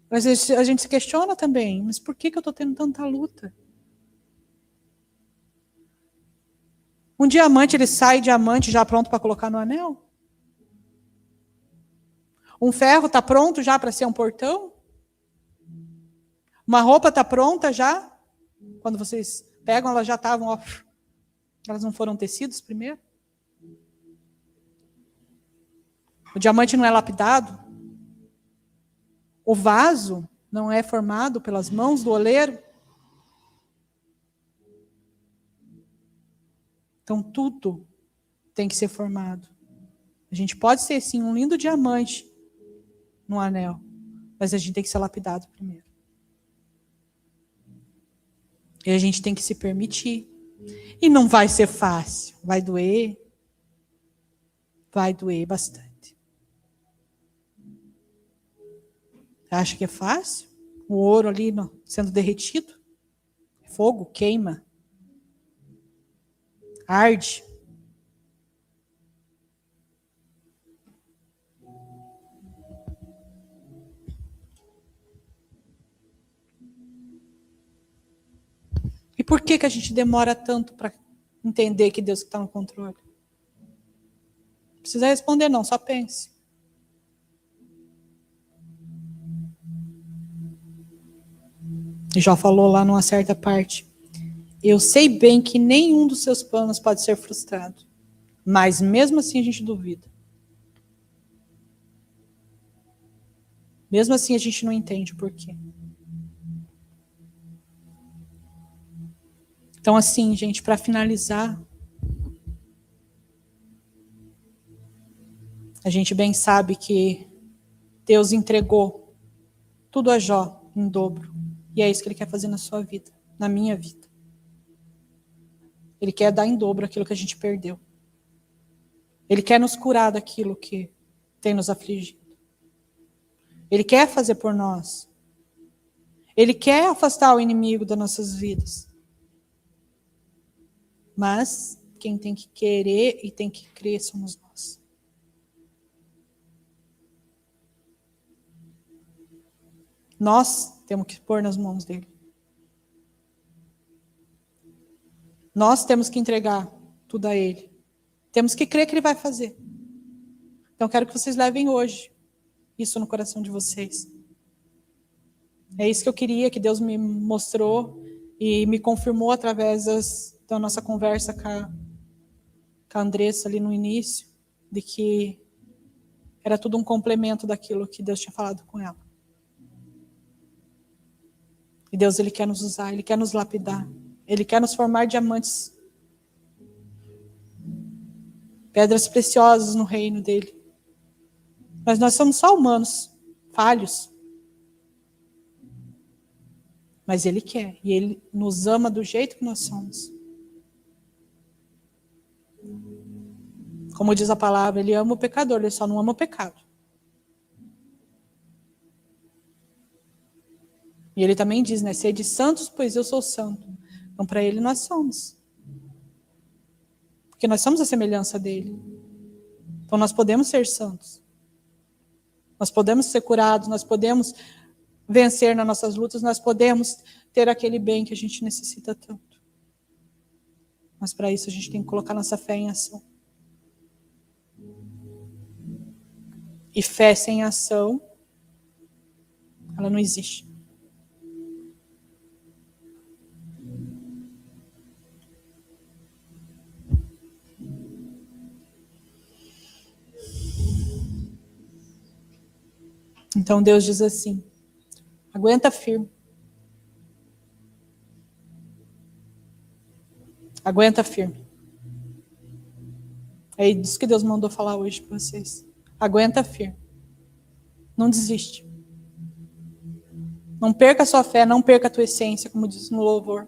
às vezes a gente se questiona também, mas por que eu estou tendo tanta luta? Um diamante, ele sai diamante já pronto para colocar no anel? Um ferro está pronto já para ser um portão? Uma roupa está pronta já? Quando vocês pegam, elas já estavam, elas não foram tecidos primeiro? O diamante não é lapidado? O vaso não é formado pelas mãos do oleiro? Então, tudo tem que ser formado. A gente pode ser, sim, um lindo diamante no anel, mas a gente tem que ser lapidado primeiro. E a gente tem que se permitir. E não vai ser fácil. Vai doer. Vai doer bastante. Você acha que é fácil? O ouro ali sendo derretido? Fogo queima. Arde. E por que a gente demora tanto para entender que Deus está no controle? Não precisa responder não, só pense. E Jó falou lá numa certa parte. Eu sei bem que nenhum dos seus planos pode ser frustrado. Mas mesmo assim a gente duvida. Mesmo assim a gente não entende o porquê. Então assim, gente, para finalizar, a gente bem sabe que Deus entregou tudo a Jó em dobro. E é isso que Ele quer fazer na sua vida, na minha vida. Ele quer dar em dobro aquilo que a gente perdeu. Ele quer nos curar daquilo que tem nos afligido. Ele quer fazer por nós. Ele quer afastar o inimigo das nossas vidas. Mas quem tem que querer e tem que crer somos nós. Nós temos que pôr nas mãos dele. Nós temos que entregar tudo a ele. Temos que crer que ele vai fazer. Então, quero que vocês levem hoje isso no coração de vocês. É isso que eu queria, que Deus me mostrou e me confirmou através da nossa conversa com a Andressa ali no início, de que era tudo um complemento daquilo que Deus tinha falado com ela. E Deus, Ele quer nos usar, Ele quer nos lapidar, Ele quer nos formar diamantes, pedras preciosas no reino dEle. Mas nós somos só humanos, falhos. Mas Ele quer, e Ele nos ama do jeito que nós somos. Como diz a palavra, Ele ama o pecador, Ele só não ama o pecado. E Ele também diz, né, sede santos, pois eu sou santo. Então, para Ele, nós somos. Porque nós somos a semelhança dEle. Então, nós podemos ser santos. Nós podemos ser curados, nós podemos vencer nas nossas lutas, nós podemos ter aquele bem que a gente necessita tanto. Mas para isso a gente tem que colocar nossa fé em ação. E fé sem ação, ela não existe. Então Deus diz assim, aguenta firme. Aguenta firme. É isso que Deus mandou falar hoje para vocês. Aguenta firme. Não desiste. Não perca a sua fé, não perca a tua essência, como diz no louvor.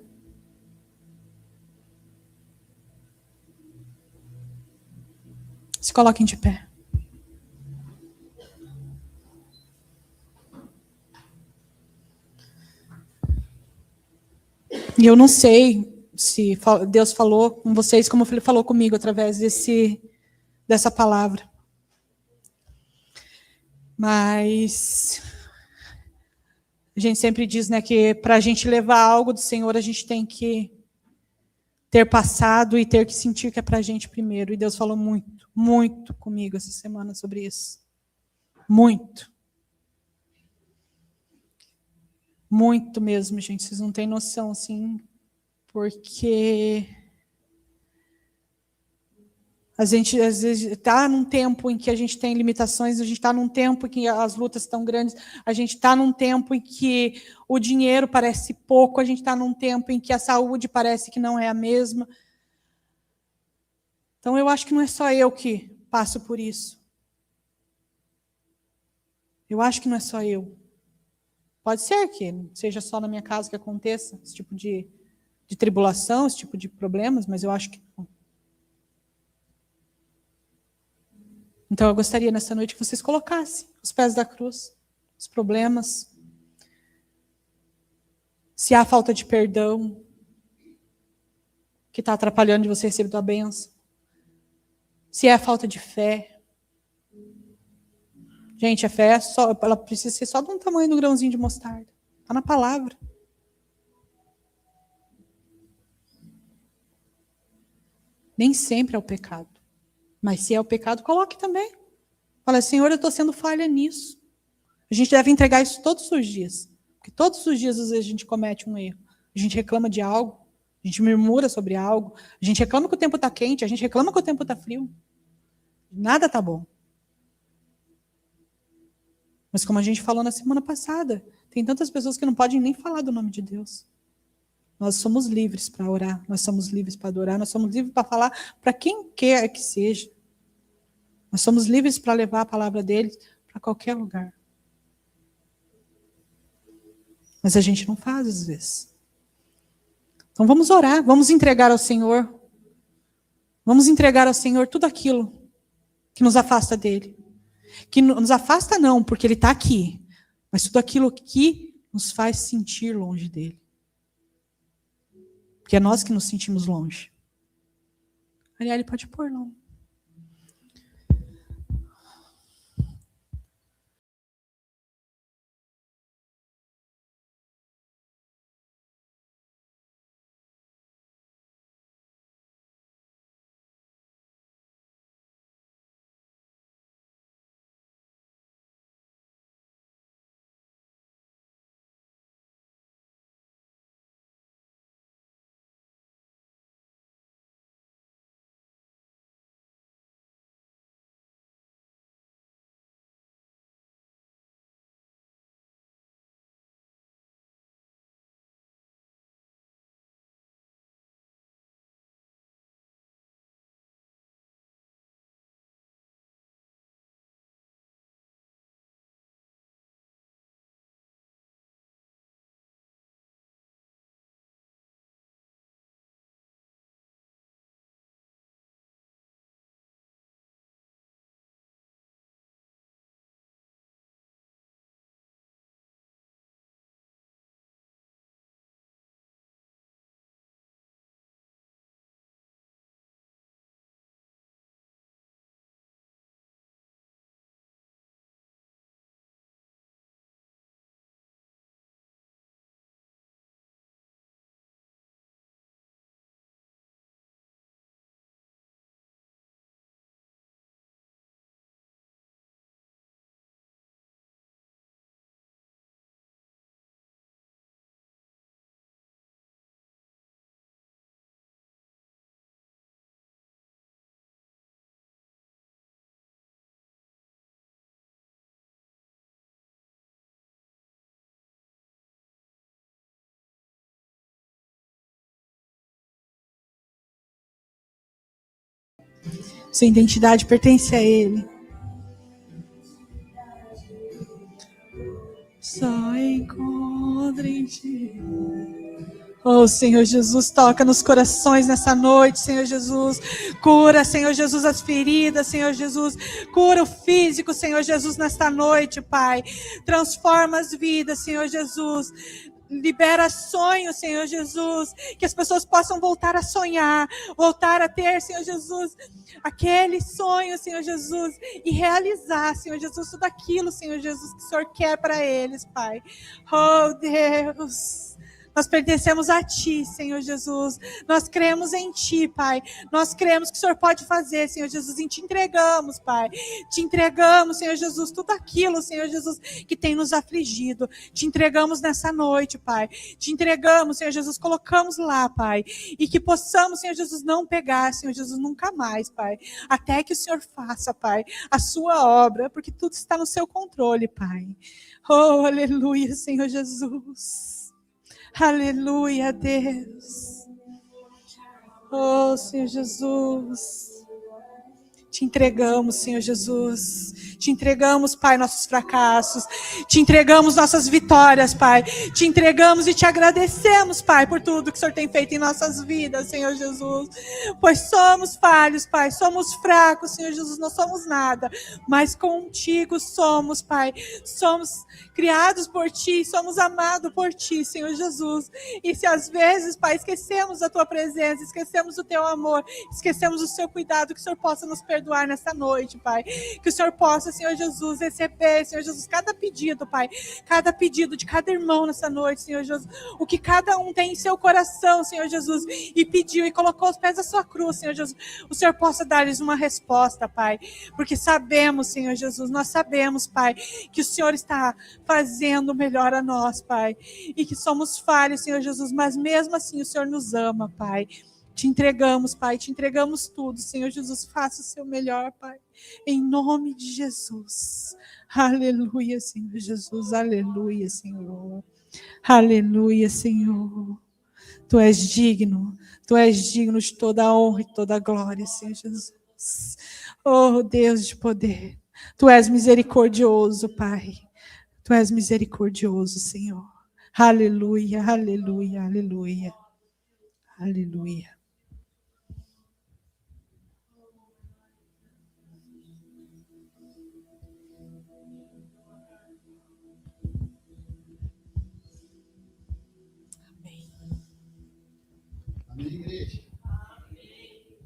Se coloquem de pé. E eu não sei se Deus falou com vocês como Ele falou comigo através dessa palavra. Mas a gente sempre diz, né, que para a gente levar algo do Senhor, a gente tem que ter passado e ter que sentir que é para a gente primeiro. E Deus falou muito, muito comigo essa semana sobre isso. Muito. Muito mesmo, gente. Vocês não têm noção, assim, porque a gente, às vezes, está num tempo em que a gente tem limitações, a gente está num tempo em que as lutas estão grandes, a gente está num tempo em que o dinheiro parece pouco, a gente está num tempo em que a saúde parece que não é a mesma. Então, eu acho que não é só eu que passo por isso. Eu acho que não é só eu. Pode ser que seja só na minha casa que aconteça esse tipo de tribulação, esse tipo de problemas, mas eu acho que não. Então eu gostaria nessa noite que vocês colocassem os pés da cruz, os problemas. Se há falta de perdão que está atrapalhando de você receber a bênção. Se é falta de fé. Gente, a fé ela precisa ser só de um tamanho do grãozinho de mostarda. Está na palavra. Nem sempre é o pecado. Mas se é o pecado, coloque também. Fala, Senhor, eu estou sendo falha nisso. A gente deve entregar isso todos os dias. Porque todos os dias, às vezes, a gente comete um erro. A gente reclama de algo. A gente murmura sobre algo, a gente reclama que o tempo está quente, a gente reclama que o tempo está frio. Nada está bom. Mas como a gente falou na semana passada, tem tantas pessoas que não podem nem falar do nome de Deus. Nós somos livres para orar, nós somos livres para adorar, nós somos livres para falar para quem quer que seja. Nós somos livres para levar a palavra dele para qualquer lugar. Mas a gente não faz às vezes. Então vamos orar, vamos entregar ao Senhor. Vamos entregar ao Senhor tudo aquilo que nos afasta dele. Que nos afasta não, porque ele está aqui. Mas tudo aquilo que nos faz sentir longe dele. Porque é nós que nos sentimos longe. Arielle, pode pôr, não. Sua identidade pertence a ele. Só encontre em ti. Oh, Senhor Jesus, toca nos corações nessa noite, Senhor Jesus. Cura, Senhor Jesus, as feridas, Senhor Jesus. Cura o físico, Senhor Jesus, nesta noite, Pai. Transforma as vidas, Senhor Jesus. Libera sonhos, Senhor Jesus, que as pessoas possam voltar a sonhar, voltar a ter, Senhor Jesus, aquele sonho, Senhor Jesus, e realizar, Senhor Jesus, tudo aquilo, Senhor Jesus, que o Senhor quer para eles, Pai. Oh, Deus. Nós pertencemos a Ti, Senhor Jesus. Nós cremos em Ti, Pai. Nós cremos que o Senhor pode fazer, Senhor Jesus. E Te entregamos, Pai. Te entregamos, Senhor Jesus, tudo aquilo, Senhor Jesus, que tem nos afligido. Te entregamos nessa noite, Pai. Te entregamos, Senhor Jesus. Colocamos lá, Pai. E que possamos, Senhor Jesus, não pegar, Senhor Jesus, nunca mais, Pai. Até que o Senhor faça, Pai, a sua obra, porque tudo está no seu controle, Pai. Oh, aleluia, Senhor Jesus. Aleluia, Deus. Oh, Senhor Jesus. Te entregamos, Senhor Jesus. Te entregamos, Pai, nossos fracassos. Te entregamos nossas vitórias, Pai. Te entregamos e te agradecemos, Pai, por tudo que o Senhor tem feito em nossas vidas, Senhor Jesus. Pois somos falhos, Pai. Somos fracos, Senhor Jesus. Não somos nada. Mas contigo somos, Pai. Somos criados por Ti. Somos amados por Ti, Senhor Jesus. E se às vezes, Pai, esquecemos a Tua presença, esquecemos o Teu amor, esquecemos o Seu cuidado, que o Senhor possa nos perdoar. perdoar nessa noite, Pai. Que o Senhor possa, Senhor Jesus, receber, Senhor Jesus, cada pedido, Pai. Cada pedido de cada irmão nessa noite, Senhor Jesus. O que cada um tem em seu coração, Senhor Jesus, e pediu e colocou os pés da sua cruz, Senhor Jesus. O Senhor possa dar-lhes uma resposta, Pai. Porque sabemos, Senhor Jesus, nós sabemos, Pai, que o Senhor está fazendo o melhor a nós, Pai. E que somos falhos, Senhor Jesus, mas mesmo assim o Senhor nos ama, Pai. Te entregamos, Pai, te entregamos tudo. Senhor Jesus, faça o seu melhor, Pai. Em nome de Jesus. Aleluia, Senhor Jesus. Aleluia, Senhor. Aleluia, Senhor. Tu és digno de toda a honra e toda a glória, Senhor Jesus. Oh, Deus de poder. Tu és misericordioso, Pai. Tu és misericordioso, Senhor. Aleluia, aleluia, aleluia. Aleluia. Amém. Amém, igreja.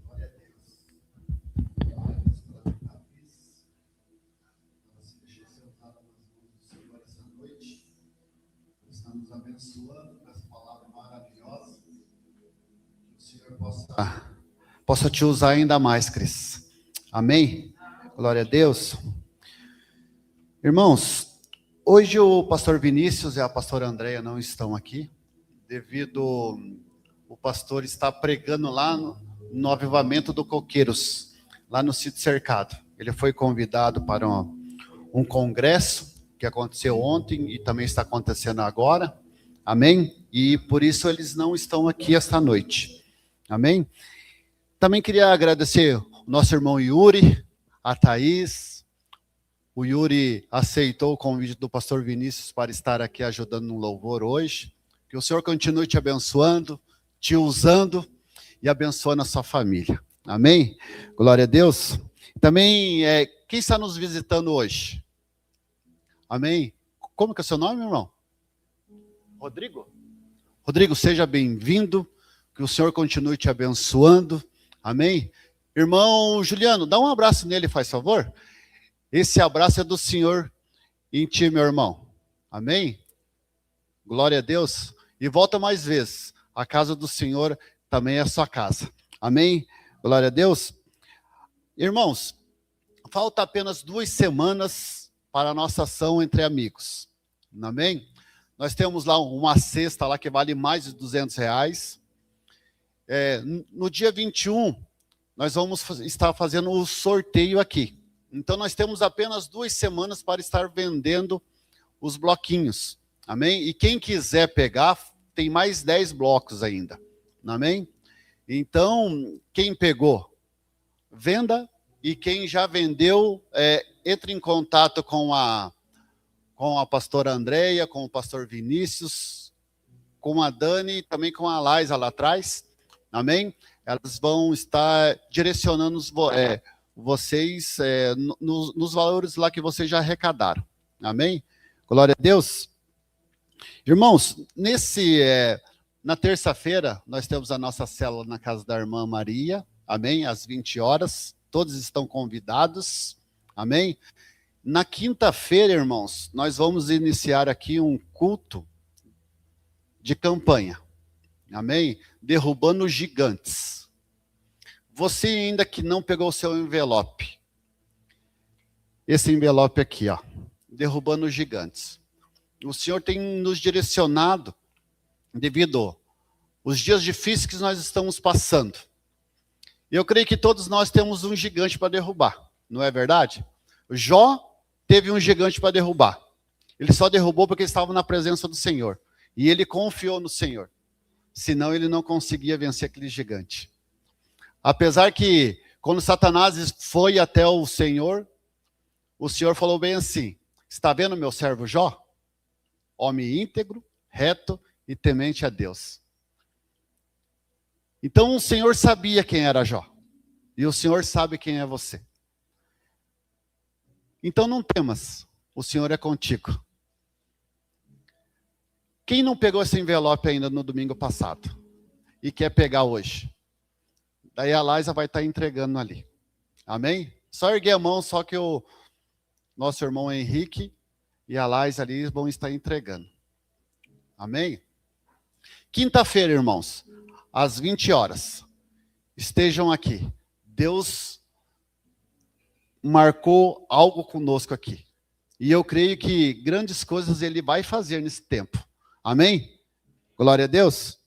Glória a Deus. Vamos para a vez. Nós deixamos sentado nas mãos do Senhor essa noite. Está nos abençoando com essa palavra maravilhosa. Que o Senhor possa te usar ainda mais, Cris. Amém? Glória a Deus. Irmãos, hoje o pastor Vinícius e a pastora Andréia não estão aqui, devido o pastor estar pregando lá no avivamento do Coqueiros, lá no sítio cercado. Ele foi convidado para um congresso que aconteceu ontem e também está acontecendo agora. Amém? E por isso eles não estão aqui esta noite. Amém? Também queria agradecer o nosso irmão Yuri, a Thaís. O Yuri aceitou o convite do pastor Vinícius para estar aqui ajudando no louvor hoje. Que o Senhor continue te abençoando, te usando e abençoando a sua família. Amém? Glória a Deus. Também, quem está nos visitando hoje? Amém? Como que é o seu nome, irmão? Rodrigo? Rodrigo, seja bem-vindo. Que o Senhor continue te abençoando. Amém? Irmão Juliano, dá um abraço nele, faz favor. Esse abraço é do Senhor em ti, meu irmão. Amém? Glória a Deus. E volta mais vezes. A casa do Senhor também é a sua casa. Amém? Glória a Deus. Irmãos, falta apenas 2 semanas para a nossa ação entre amigos. Amém? Nós temos lá uma cesta lá que vale mais de R$200. No dia 21, nós vamos estar fazendo o sorteio aqui. Então, nós temos apenas 2 semanas para estar vendendo os bloquinhos. Amém? E quem quiser pegar, tem mais 10 blocos ainda. Amém? Então, quem pegou, venda. E quem já vendeu, entre em contato com a pastora Andréia, com o pastor Vinícius, com a Dani e também com a Laisa lá atrás. Amém? Elas vão estar direcionando vocês nos valores lá que vocês já arrecadaram. Amém? Glória a Deus. Irmãos, na terça-feira, nós temos a nossa célula na casa da irmã Maria. Amém? Às 20 horas. Todos estão convidados. Amém? Na quinta-feira, irmãos, nós vamos iniciar aqui um culto de campanha. Amém? Derrubando gigantes. Você ainda que não pegou o seu envelope. Esse envelope aqui, ó. Derrubando gigantes. O Senhor tem nos direcionado devido aos dias difíceis que nós estamos passando. Eu creio que todos nós temos um gigante para derrubar. Não é verdade? Jó teve um gigante para derrubar. Ele só derrubou porque estava na presença do Senhor. E ele confiou no Senhor. Senão ele não conseguia vencer aquele gigante. Apesar que, quando Satanás foi até o Senhor falou bem assim: está vendo meu servo Jó? Homem íntegro, reto e temente a Deus. Então o Senhor sabia quem era Jó. E o Senhor sabe quem é você. Então não temas, o Senhor é contigo. Quem não pegou esse envelope ainda no domingo passado e quer pegar hoje? Daí a Laisa vai estar entregando ali. Amém? Só erguer a mão, só que o nosso irmão Henrique e a Lais ali vão estar entregando. Amém? Quinta-feira, irmãos, às 20 horas, estejam aqui. Deus marcou algo conosco aqui. E eu creio que grandes coisas Ele vai fazer nesse tempo. Amém? Glória a Deus.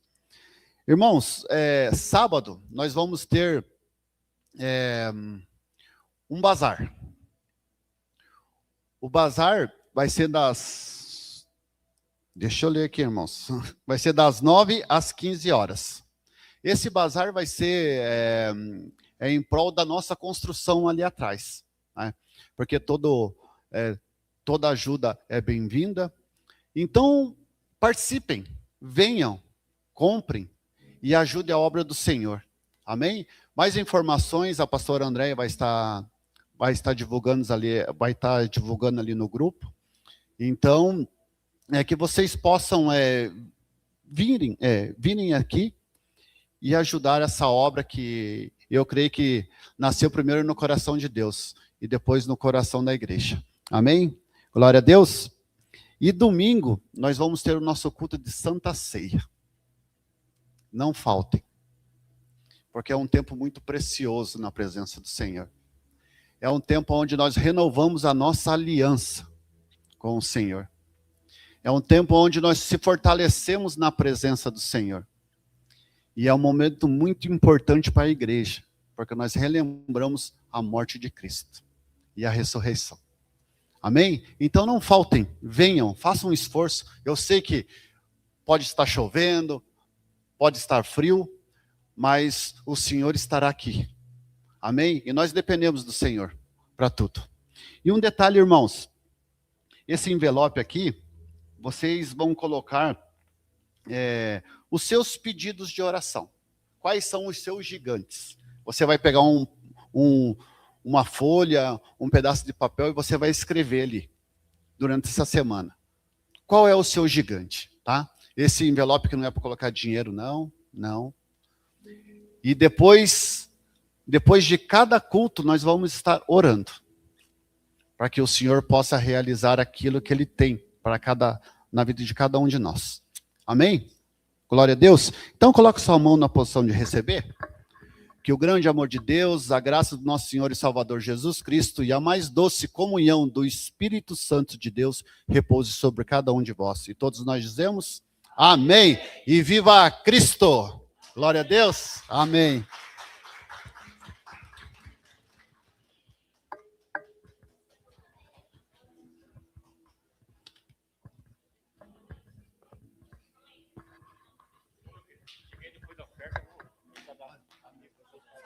Irmãos, sábado nós vamos ter um bazar. O bazar vai ser das... Deixa eu ler aqui, irmãos. Vai ser das 9 às 15 horas. Esse bazar vai ser em prol da nossa construção ali atrás, né? Porque toda ajuda é bem-vinda. Então, participem, venham, comprem e ajudem a obra do Senhor. Amém? Mais informações, a pastora Andréia vai estar divulgando ali no grupo. Então, que vocês possam virem aqui e ajudar essa obra que eu creio que nasceu primeiro no coração de Deus e depois no coração da igreja. Amém? Glória a Deus. E domingo nós vamos ter o nosso culto de Santa Ceia. Não faltem, porque é um tempo muito precioso na presença do Senhor. É um tempo onde nós renovamos a nossa aliança com o Senhor. É um tempo onde nós se fortalecemos na presença do Senhor. E é um momento muito importante para a igreja, porque nós relembramos a morte de Cristo e a ressurreição. Amém? Então não faltem, venham, façam um esforço. Eu sei que pode estar chovendo, pode estar frio, mas o Senhor estará aqui. Amém? E nós dependemos do Senhor para tudo. E um detalhe, irmãos, esse envelope aqui, vocês vão colocar os seus pedidos de oração. Quais são os seus gigantes? Você vai pegar uma folha, um pedaço de papel e você vai escrever ali durante essa semana. Qual é o seu gigante? Tá? Esse envelope que não é para colocar dinheiro, não. E depois de cada culto, nós vamos estar orando para que o Senhor possa realizar aquilo que Ele tem na vida de cada um de nós. Amém? Glória a Deus. Então, coloque sua mão na posição de receber. Que o grande amor de Deus, a graça do nosso Senhor e Salvador Jesus Cristo e a mais doce comunhão do Espírito Santo de Deus repouse sobre cada um de vós. E todos nós dizemos, amém. E viva Cristo! Glória a Deus. Amém.